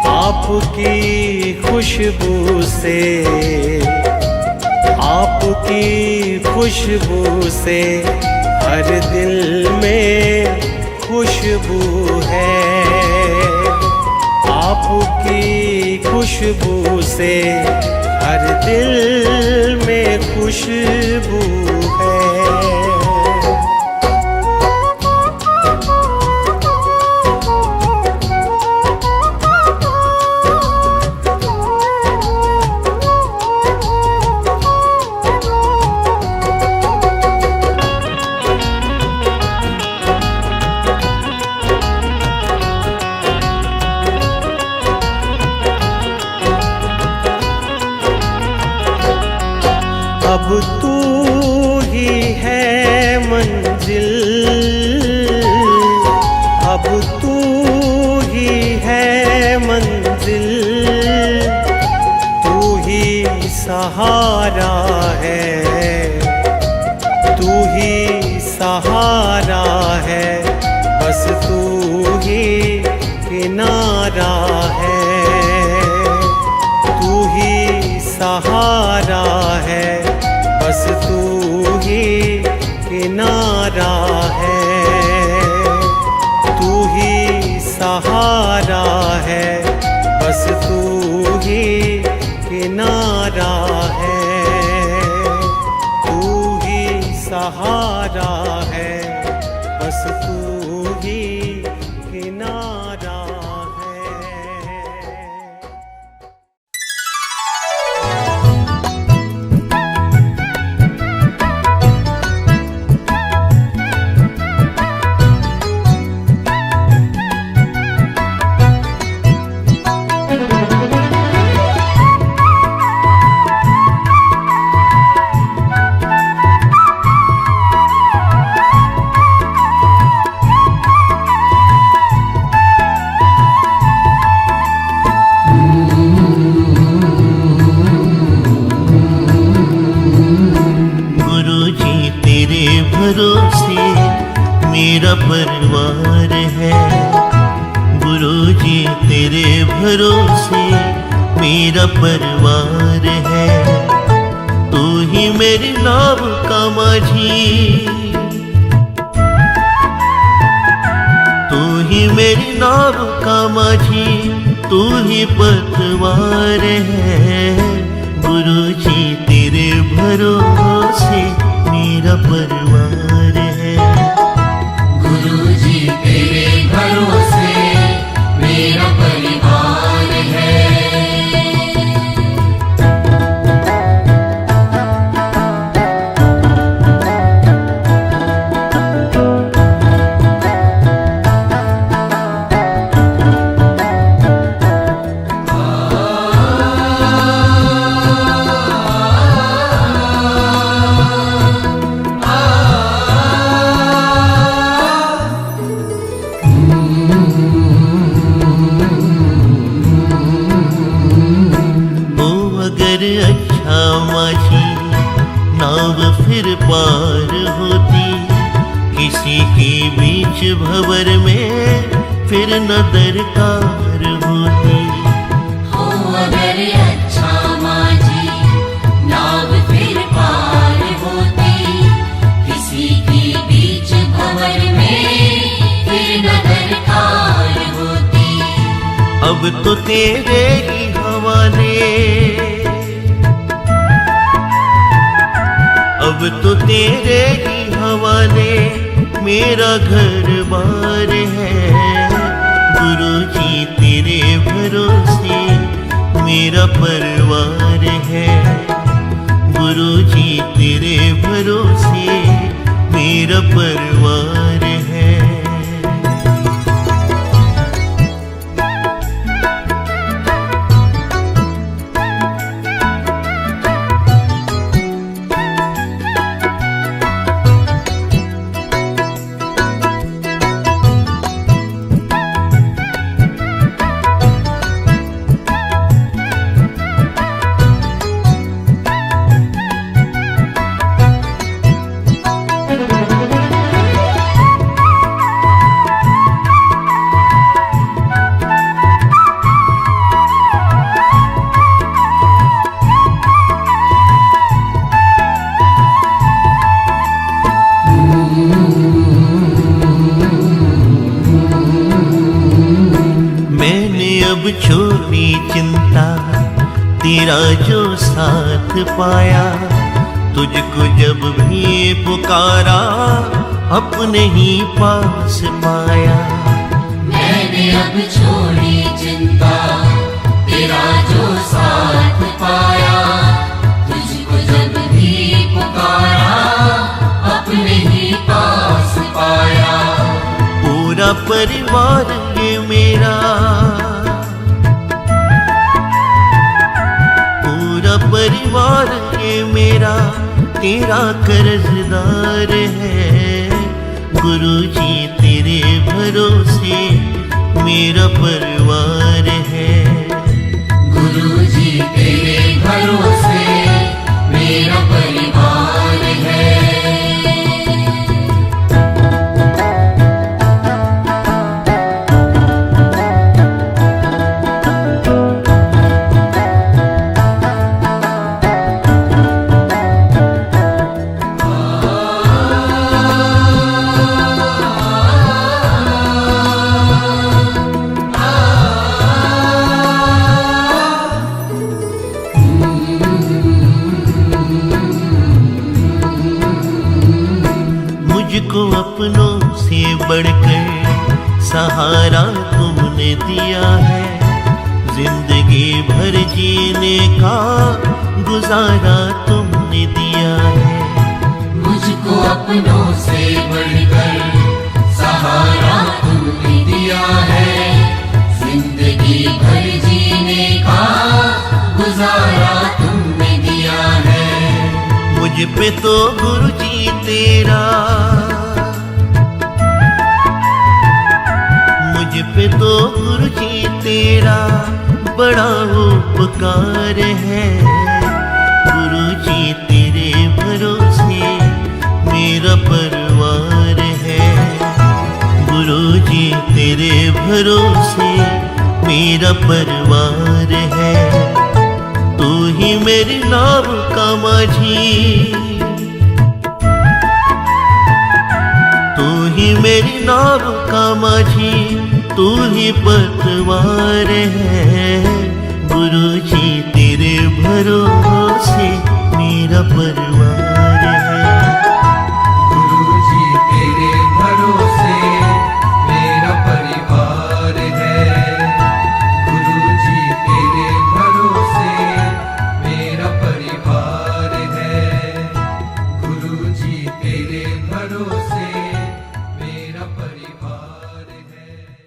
आपकी खुशबू से, आपकी खुशबू से हर दिल में खुशबू है। आपकी खुशबू से हर दिल में खुशबू है। अब तू ही है मंजिल, अब तू ही है मंजिल, तू ही सहारा है, तू ही सहारा है, बस तू ही किनारा है। तू ही सहारा है, बस तू ही किनारा है। तू ही सहारा है, बस तू ही किनारा है। तू ही सहारा है, बस तू ही किनारा है। मेरा परिवार है। गुरुजी तेरे भरोसे मेरा परिवार है। तू ही मेरी नाव का माझी, तू ही मेरी नाव का माझी, तू ही पतवार है। गुरुजी तेरे भरोसे मेरा परिवार है। गुरुजी तेरे भरोसे मेरा परिवार है। अच्छा माझी नाव फिर पार होती, किसी के बीच भंवर में फिर न दरकार होती। हो अगर अच्छा माझी नाव फिर पार होती, किसी के बीच भंवर में फिर न दरकार होती। अब तो तेरे ही हवाले, अब तो तेरे ही हवाले मेरा घर बार है। गुरुजी तेरे भरोसे मेरा परिवार है। गुरुजी तेरे भरोसे मेरा परिवार है। अब छोड़ी चिंता तेरा जो साथ पाया, तुझको जब भी पुकारा अपने ही पास पाया। मैंने अब छोड़ी चिंता तेरा जो साथ पाया, तुझको जब भी पुकारा अपने ही पास पाया। पूरा परिवार ये मेरा, परिवार ये मेरा तेरा कर्जदार है। गुरुजी तेरे भरोसे मेरा परिवार है। गुरुजी तेरे भरोसे मेरा परिवार है। मुझको अपनों से बढ़कर सहारा तुमने दिया है। जिंदगी भर जीने का गुजारा तुमने दिया है। मुझको अपनों से बढ़कर सहारा तुमने दिया है। जिंदगी भर जीने का गुजारा तुमने दिया है। मुझ पे तो गुरुजी तेरा, मुझ पे तो गुरुजी तेरा बड़ा उपकार है। गुरुजी तेरे भरोसे मेरा परिवार है। भरोसे मेरा परिवार है। तू ही मेरी नाव का माझी, तू ही मेरी नाव का माझी, तू ही पतवार है। गुरुजी तेरे भरोसे मेरा परिवार है। गुरुजी तेरे भरोसे मेरा परिवार है। गुरुजी तेरे भरोसे मेरा परिवार है। गुरुजी तेरे भरोसे मेरा परिवार है।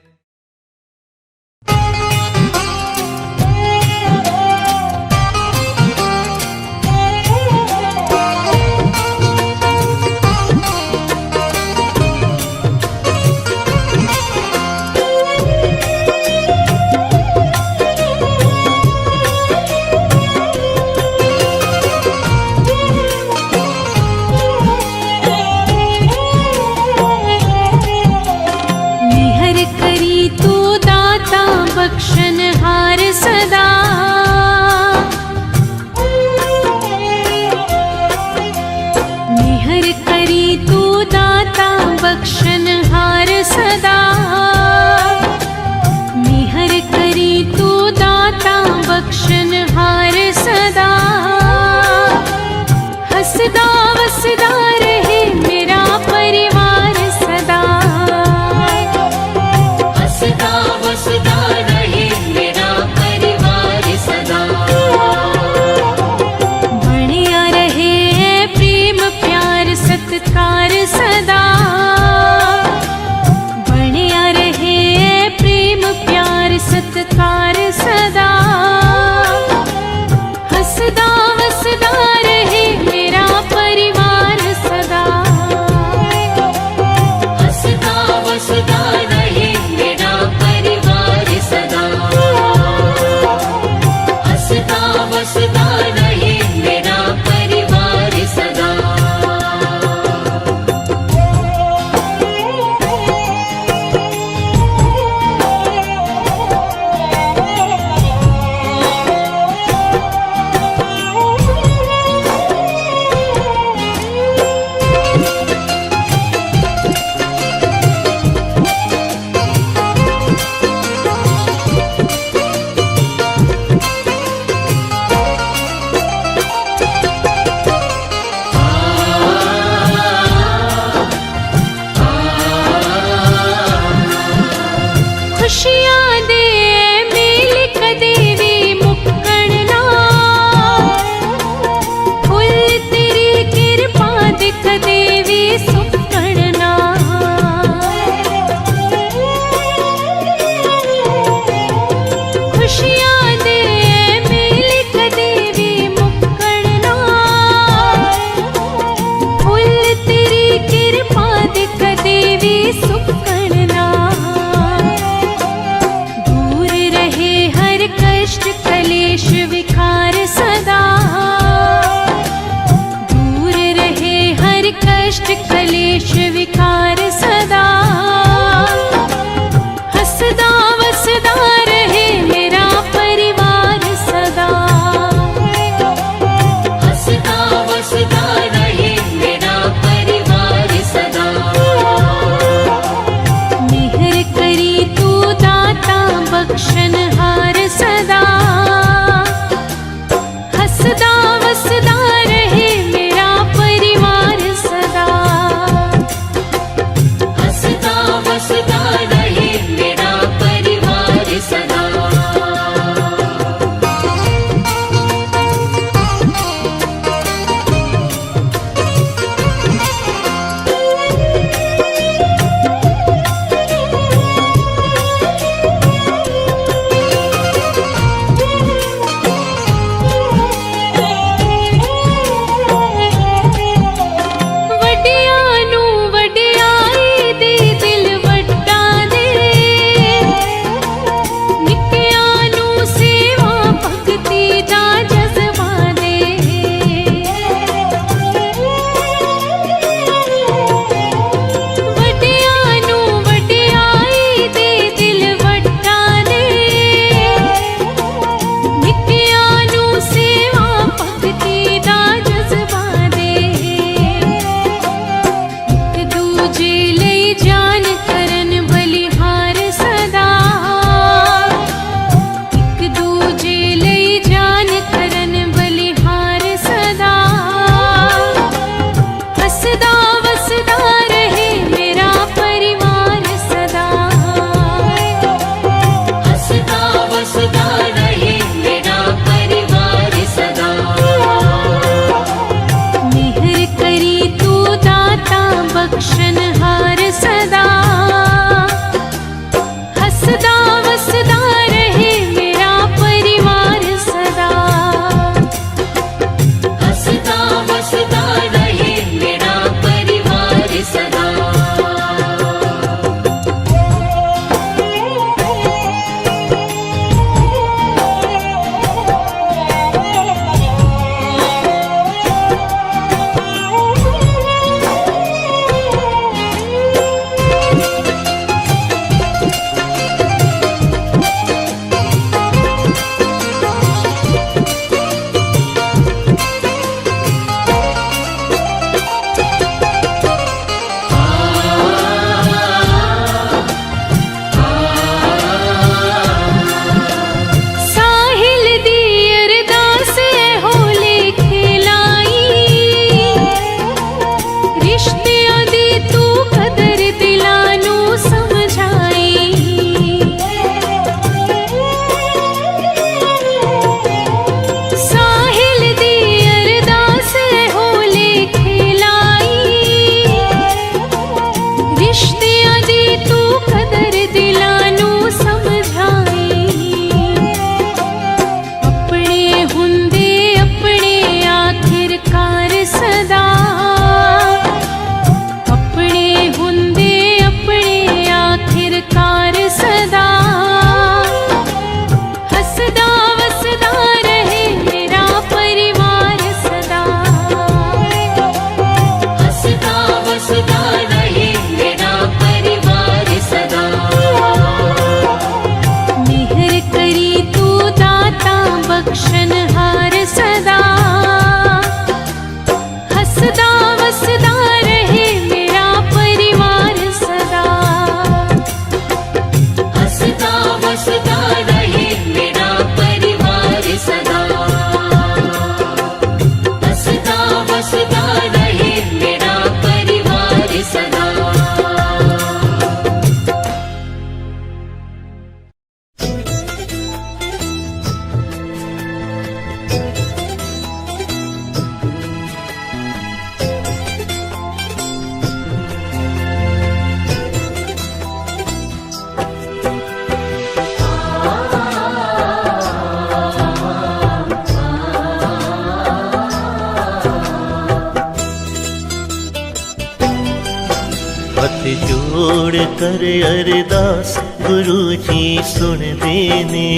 जोड़ कर अरदास गुरु जी सुन देने,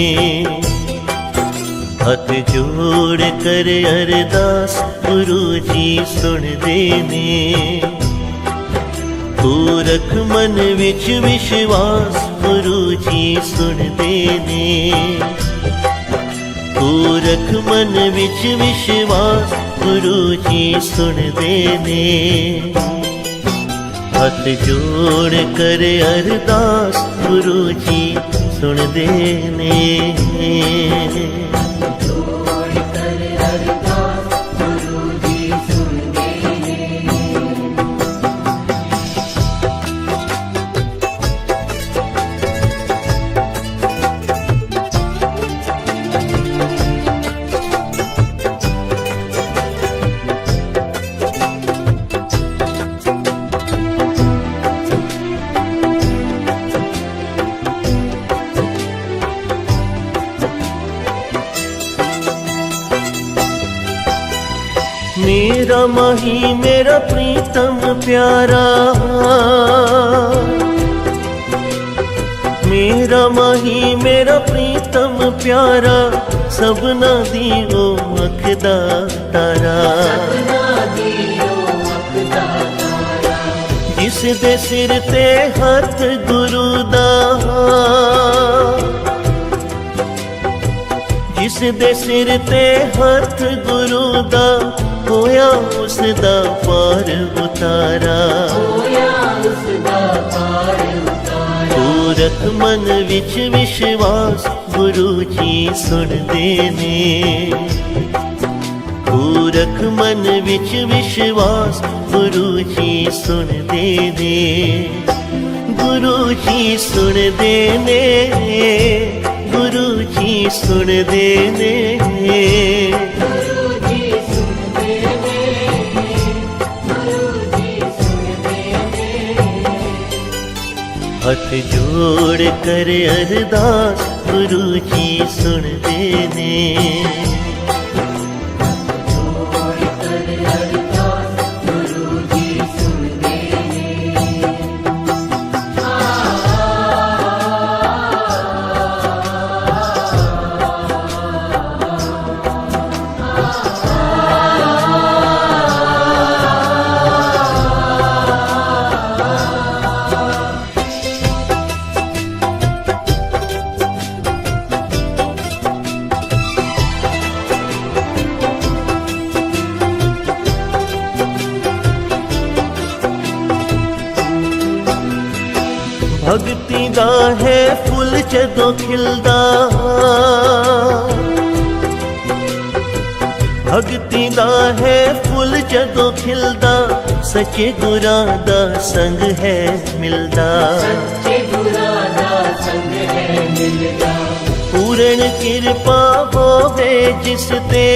हाथ जोड़ कर अरदास गुरु जी सुन देने। तू रख मन विच विश्वास गुरु जी सुन देने, तू रख मन विच विश्वास गुरु जी सुन देने। हाथ जोड़ कर अरदास गुरु जी सुन देने। जोड़ कर अरदास गुरु जी सुन देने। मेरा माही मेरा प्रीतम प्यारा, मेरा माही मेरा प्रीतम प्यारा, सबना दीओ अख दा तारा। जिस दे सिर ते हथ गुरु दा, जिस दे सिर ते हथ गुरु दा, होया उसदा पार उतारा। तू रख मन विच विश्वास गुरु जी सुन देने, तू रख मन विच विश्वास गुरु जी सुन देने। गुरु जी सुन देने, गुरु जी सुन देने। हाथ जोड़ कर अरदास गुरु जी सुन देने। जोड़ कर अरदास गुरु जी सुन देने। भगती दा है फुल जदों खिलदा, भगती दा है फुल जदों खिलदा, सच्चे गुरां दा संग है मिलदा। पूर्ण कृपा होवे जिस ते,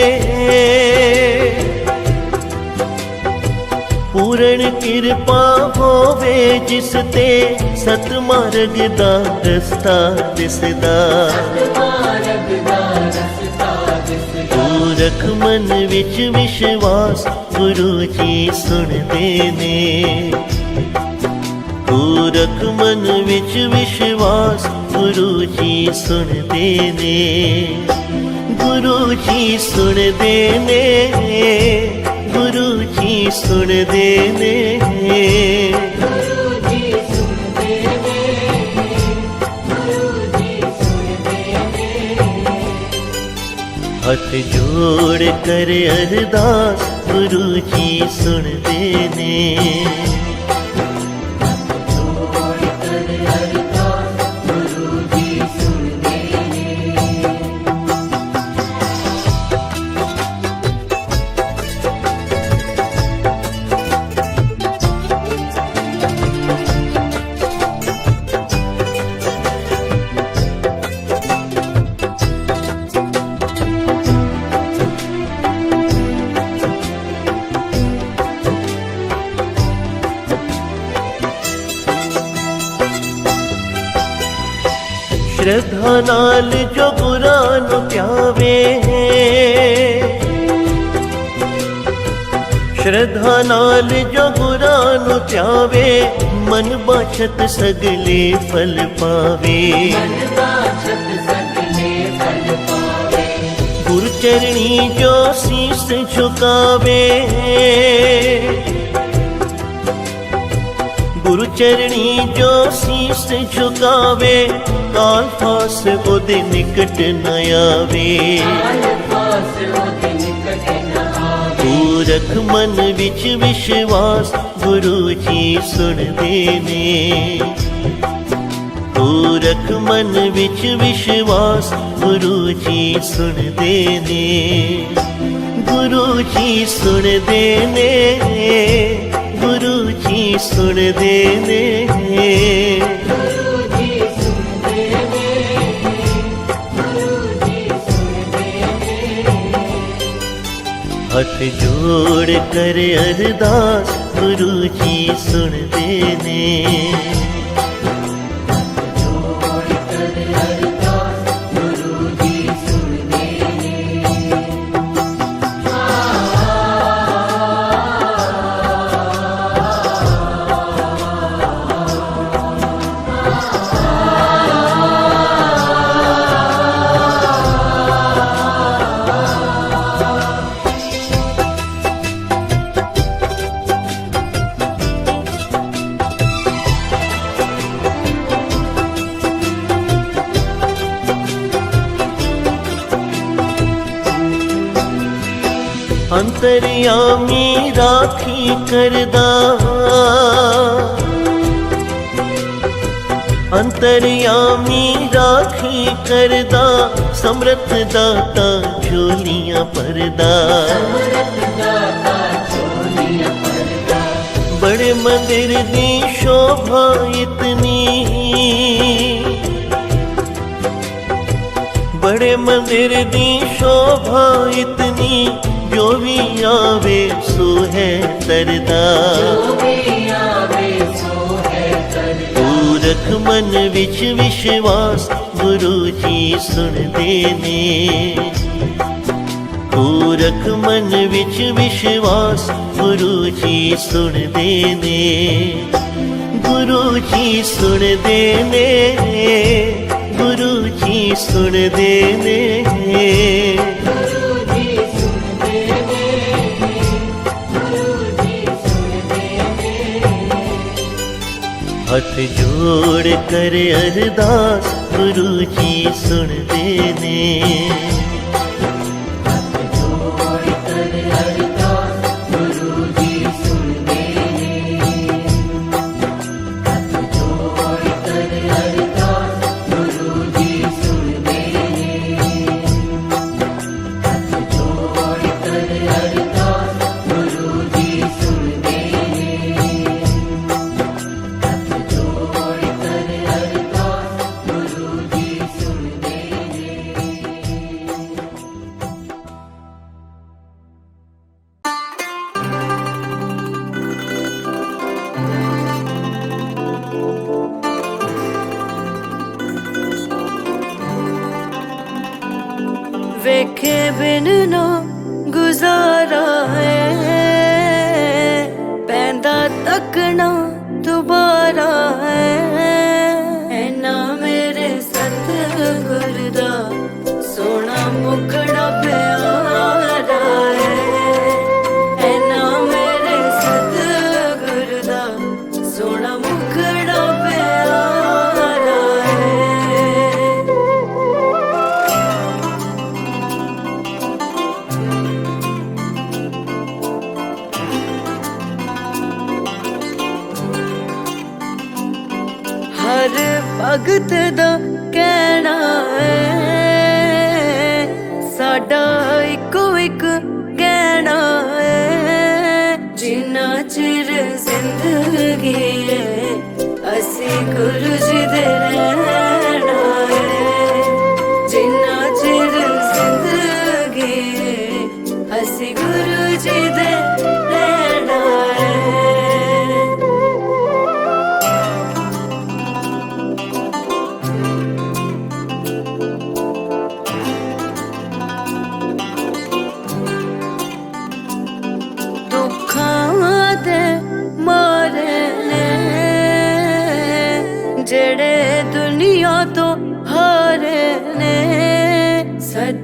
पूर्ण कृपा होवे जिस ते, सतमार्ग दा रस्ता दिसदा। तू रख मन विच विश्वास गुरु जी सुन देने, तू रख मन विच विश्वास गुरु जी सुन देने। गुरु जी सुन देने, गुरु जी सुन देने। हाथ जोड़ कर अरदास गुरु जी सुन देने। जोड़ कर अरदास गुरु जी सुन देने। श्रद्धा नाल जो गुरां नूं प्यावे, श्रद्धा नाल जो गुरां नूं ध्यावे, मन बाछत सगले फल पावे। मन बाछत सगले फल पावे। गुरु चरणी जो शीस झुकावे, गुरु चरणी जो शीस झुकावे, काल फास ओदे निकट न आवे। काल फास ओदे निकट न आवे। तू रख मन विच विश्वास, गुरु जी सुनदे ने। तू रख मन विच विश्वास, गुरु जी सुनदे ने। गुरु जी सुनदे ने, गुरु जी सुनदे ने। गुरु जी सुनदे ने, गुरु जी सुनदे ने। हथ जोड़ कर अरदास, गुरु जी सुनदे ने। जोड़ कर अरदास, गुरु जी सुनदे ने। अंतर्यामी राखी करदा, अंतर्यामी राखी करदा, समर्थ दाता झोलियां भरदा। समर्थ दाता झोलियां भरदा। बड़े मंदिर दी शोभा इतनी, बड़े मंदिर दी शोभा इतनी, जो भी आवे सो है तरदा। जो भी आवे सो है तरदा। तू रख मन विच विश्वास, गुरु जी सुनदे ने। तू रख मन विच विश्वास, गुरु जी सुनदे ने। गुरु जी सुनदे ने, गुरु जी सुनदे ने। गुरु जी सुनदे ने, गुरु जी सुनदे ने। हथ जोड़ कर अरदास, गुरु जी सुनदे ने। जोड़ कर अरदास, गुरु जी सुनदे ने। जोड़ कर अरदास, गुरु जी सुनदे ने। जोड़ कर अरदास, गुरु जी सुनदे ने। जोड़ कर अरदास, गुरु जी सुनदे ने। वेखे बिन ना गुजारा है, पैंदा तकना दोबारा है। ऐना मेरे सतगुर दा सोना मुखड़ा प्यारा है। ऐना मेरे सतगुर दा सोना मुखड़ा प्यारा है। हर भगत दा कहना है, साडा इको इक कहना है। जिन्ना चिर जिंदगी है, असी गुरु जी दे रहना है। जिन्ना चिर जिंदगी है, असी गुरु जी दे रहना है।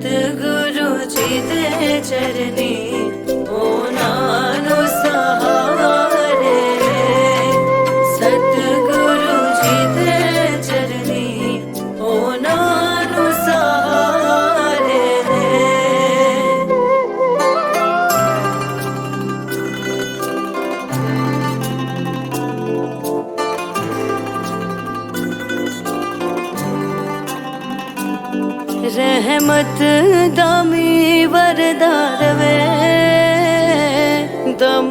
सतगुरु जी दे चरनी ओनानु सहारे सतगुरु जी दे चरनी ओनानु सहारे रहमत दामी वरदार वे दम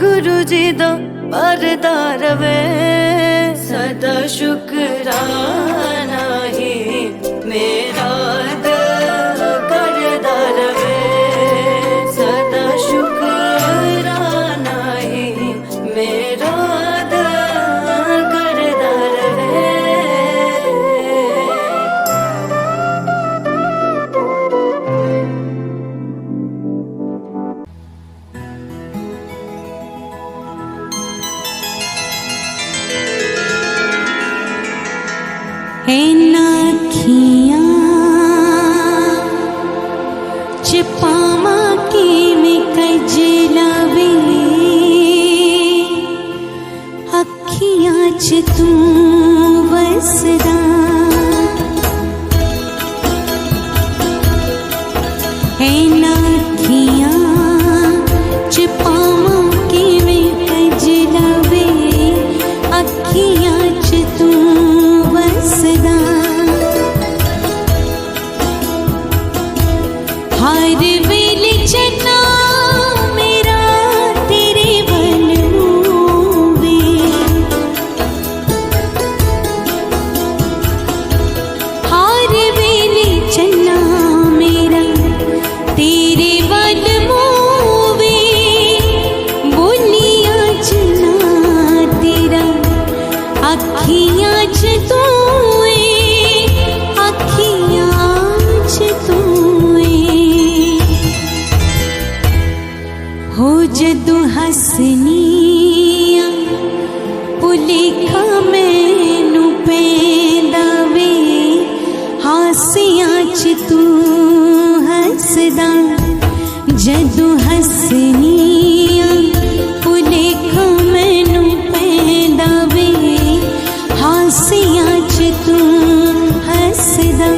गुरु जी दो वरदार वे सदा शुक्राना ही मेरा दिल करदार वे सदा शुक्राना ही मेरा दिल करदार वे नाखियाँ चिपामा की में कजलावे अखियाँ च तू वसदा है नाखियाँ चिपामा की में कजलावे अखियाँ च तू वसदा हर वेले चन्ना मेरा तेरे बल होवे हर वेले चन्ना मेरा तेरे बल होवे बोलियां चना तेरा अखियां च तू हो जदू हसनिया पुलेखा मैनू पैंदा वे हासियां च तू हसदा जदू हसनिया पुलेखा मैनू पैंदा वे हासियां च तू हसदा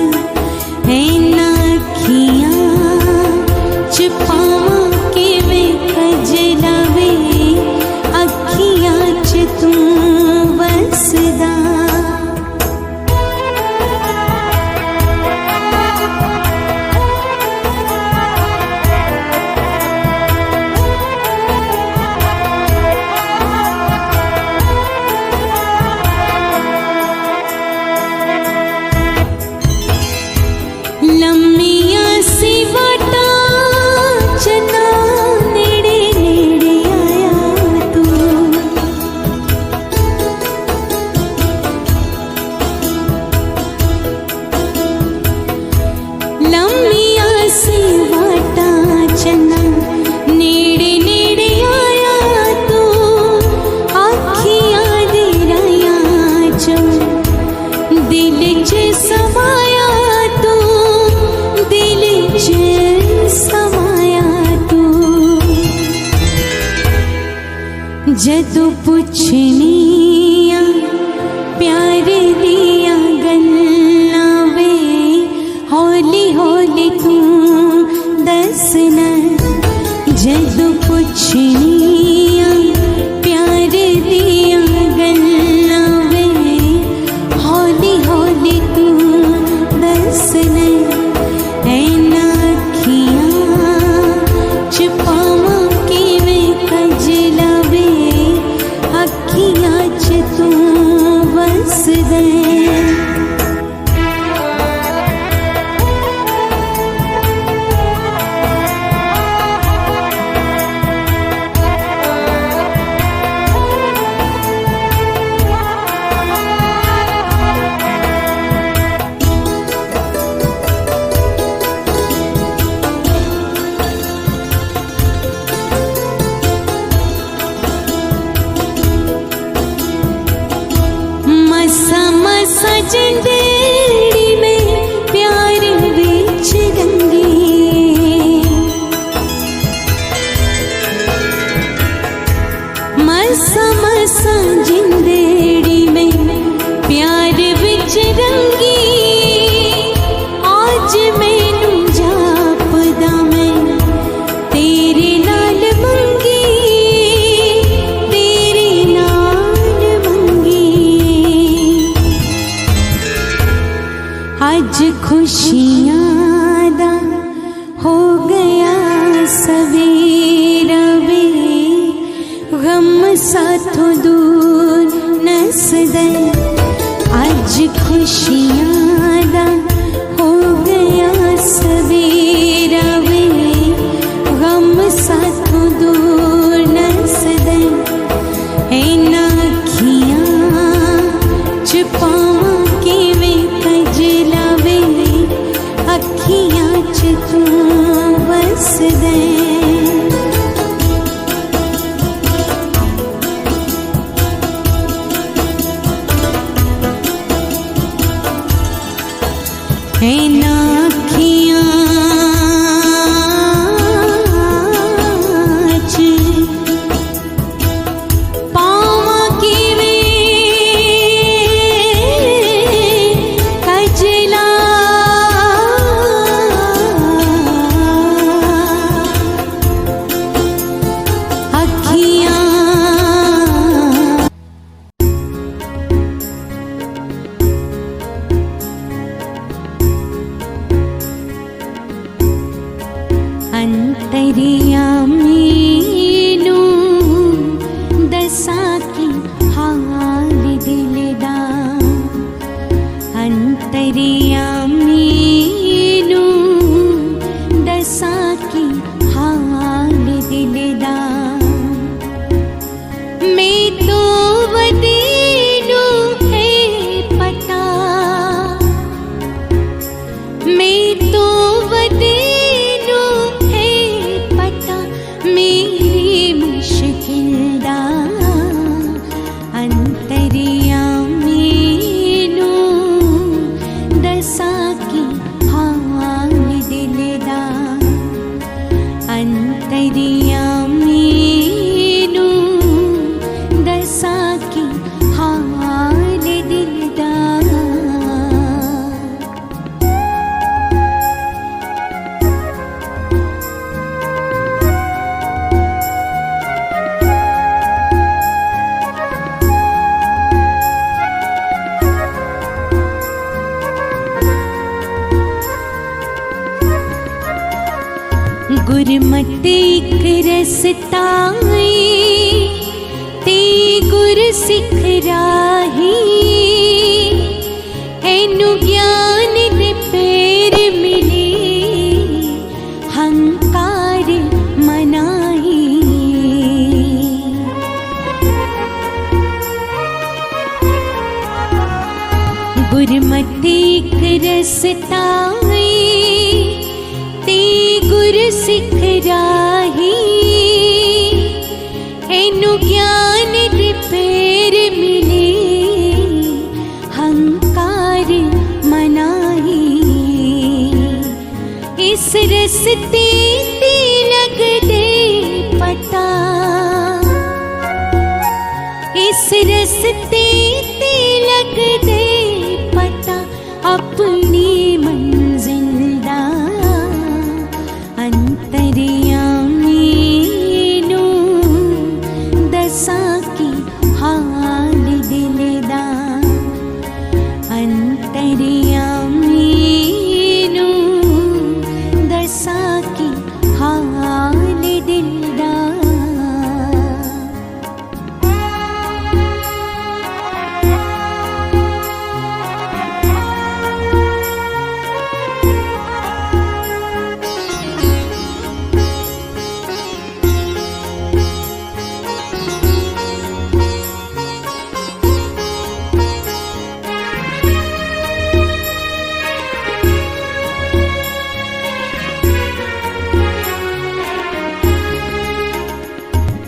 है नाखियां च पावां कजलावे अखियाँ च तू वसदा लम्मियां सी वाटा चना जदू पुछनिया प्यार दिया गल्ला वे हौली हौली तू दसना जदू पुछनिया प्यार दिया गल्ला वे हौली हौली तू दसना है नाखियाँ चिपावा की में कजलावे अखियाँ च तू वसदा सजंदेड़ी में प्यार बीच रंग साथों दूर नसदे आज खुशियां दा हो गया सवेरा वे गम साथों दूर नसदे ऐना अखियां छुपावां किवें कजला वे अखियां च तू वसदे ऐना अखियां च पावां किवें कजला अखियां अंतरियामी नू दसा की हाल दिल दा अंतरियामी नू दसा की हाल दिल दा मैं तो वदीनू है पता मैं तो वदीनू है पता मेरी मुश्किल दा अंतरियामी नू दसा की हाल दिल दा अंतरियामी नू दसा की हाल दिल दा गुरमत इक रसताई ते गुर सिख राही ऐनु ज्ञान दे पेर मिले हंकार मनाही गुरमत इक रसताई ते गुर सिख राही ऐनु ज्ञान दे पेर मिले हंकार मनाही इस रस्ते ते लगदे पता इस रस्ते ते लगदे पता अपनी मंजिल दा अंतरियामी नू दसा की हाल दिल दा अंतरियामी नू दसा की हाल दिल दा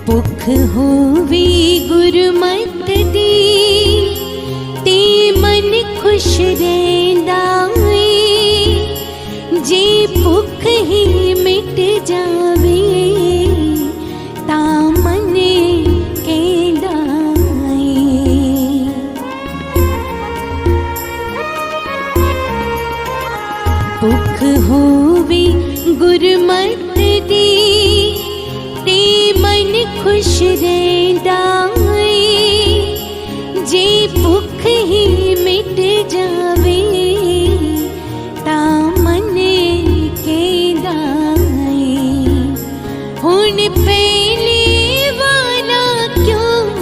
भुख होवी गुरमत दी ते मन खुश रहिंदा जे भुख ही मिट जावे तां मन कहंदा भुख होवी गुरमत दी ते मन खुश रहिंदा जे भुख ही मिट जावे तां मन कहंदा हुण पहले वाला क्यों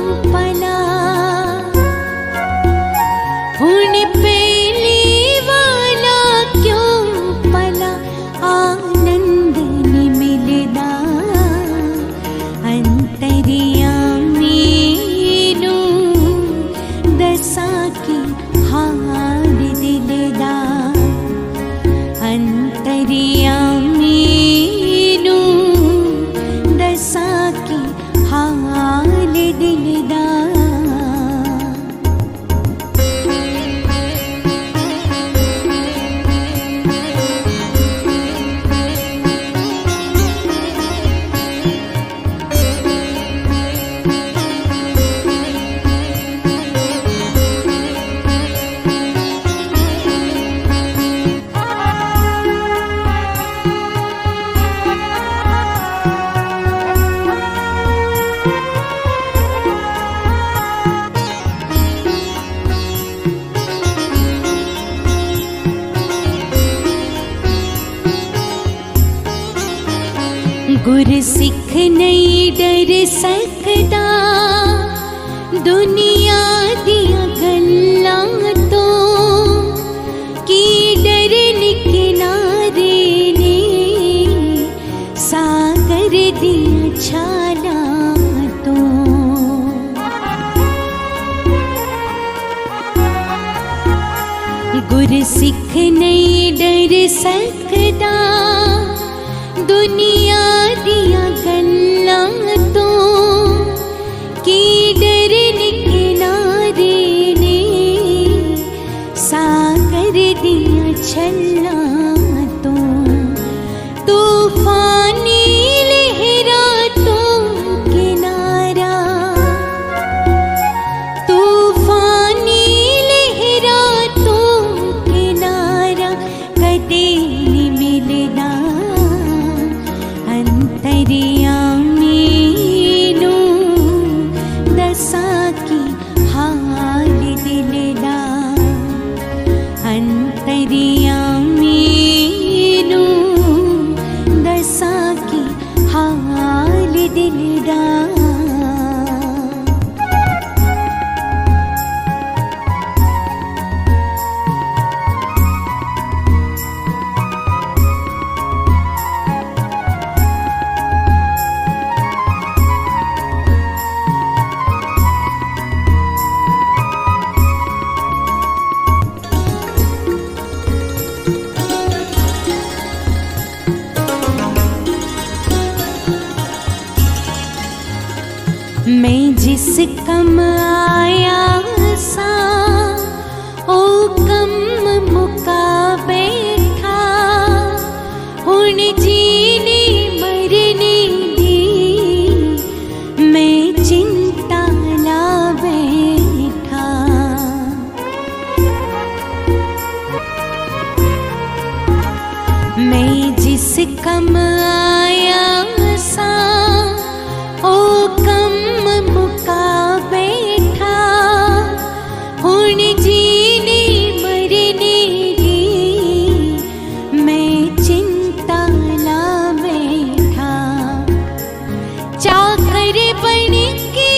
हाल दिल दा। गुर सिख नहीं डर सकदा दुनिया दियां गल्लां तो, की डरन किनारे ने सागर दियां छालां तो। गुर सिख नहीं डर सकदा दुनिया दियां गल्लां तो, की डरन किनारे ने सागर दियां छल्लां तो। तूफानी लहरां तो किनारा, तूफानी लहरां तो किनारा कदे नहीं मिलना। अंतर्यामी नू दसा की हाल दिल दा। अंतर्यामी नू दसा की हाल दिल दा। मैं जिस कम आया सा ओ कम मुका बैठा। हुण जीने मरने दी मैं चिंता ला बैठा। मैं जिस कम आया सा ओ कम मुका बैठा। हुण जीने मरने दी मैं चिंता ला बैठा। चाकर बन के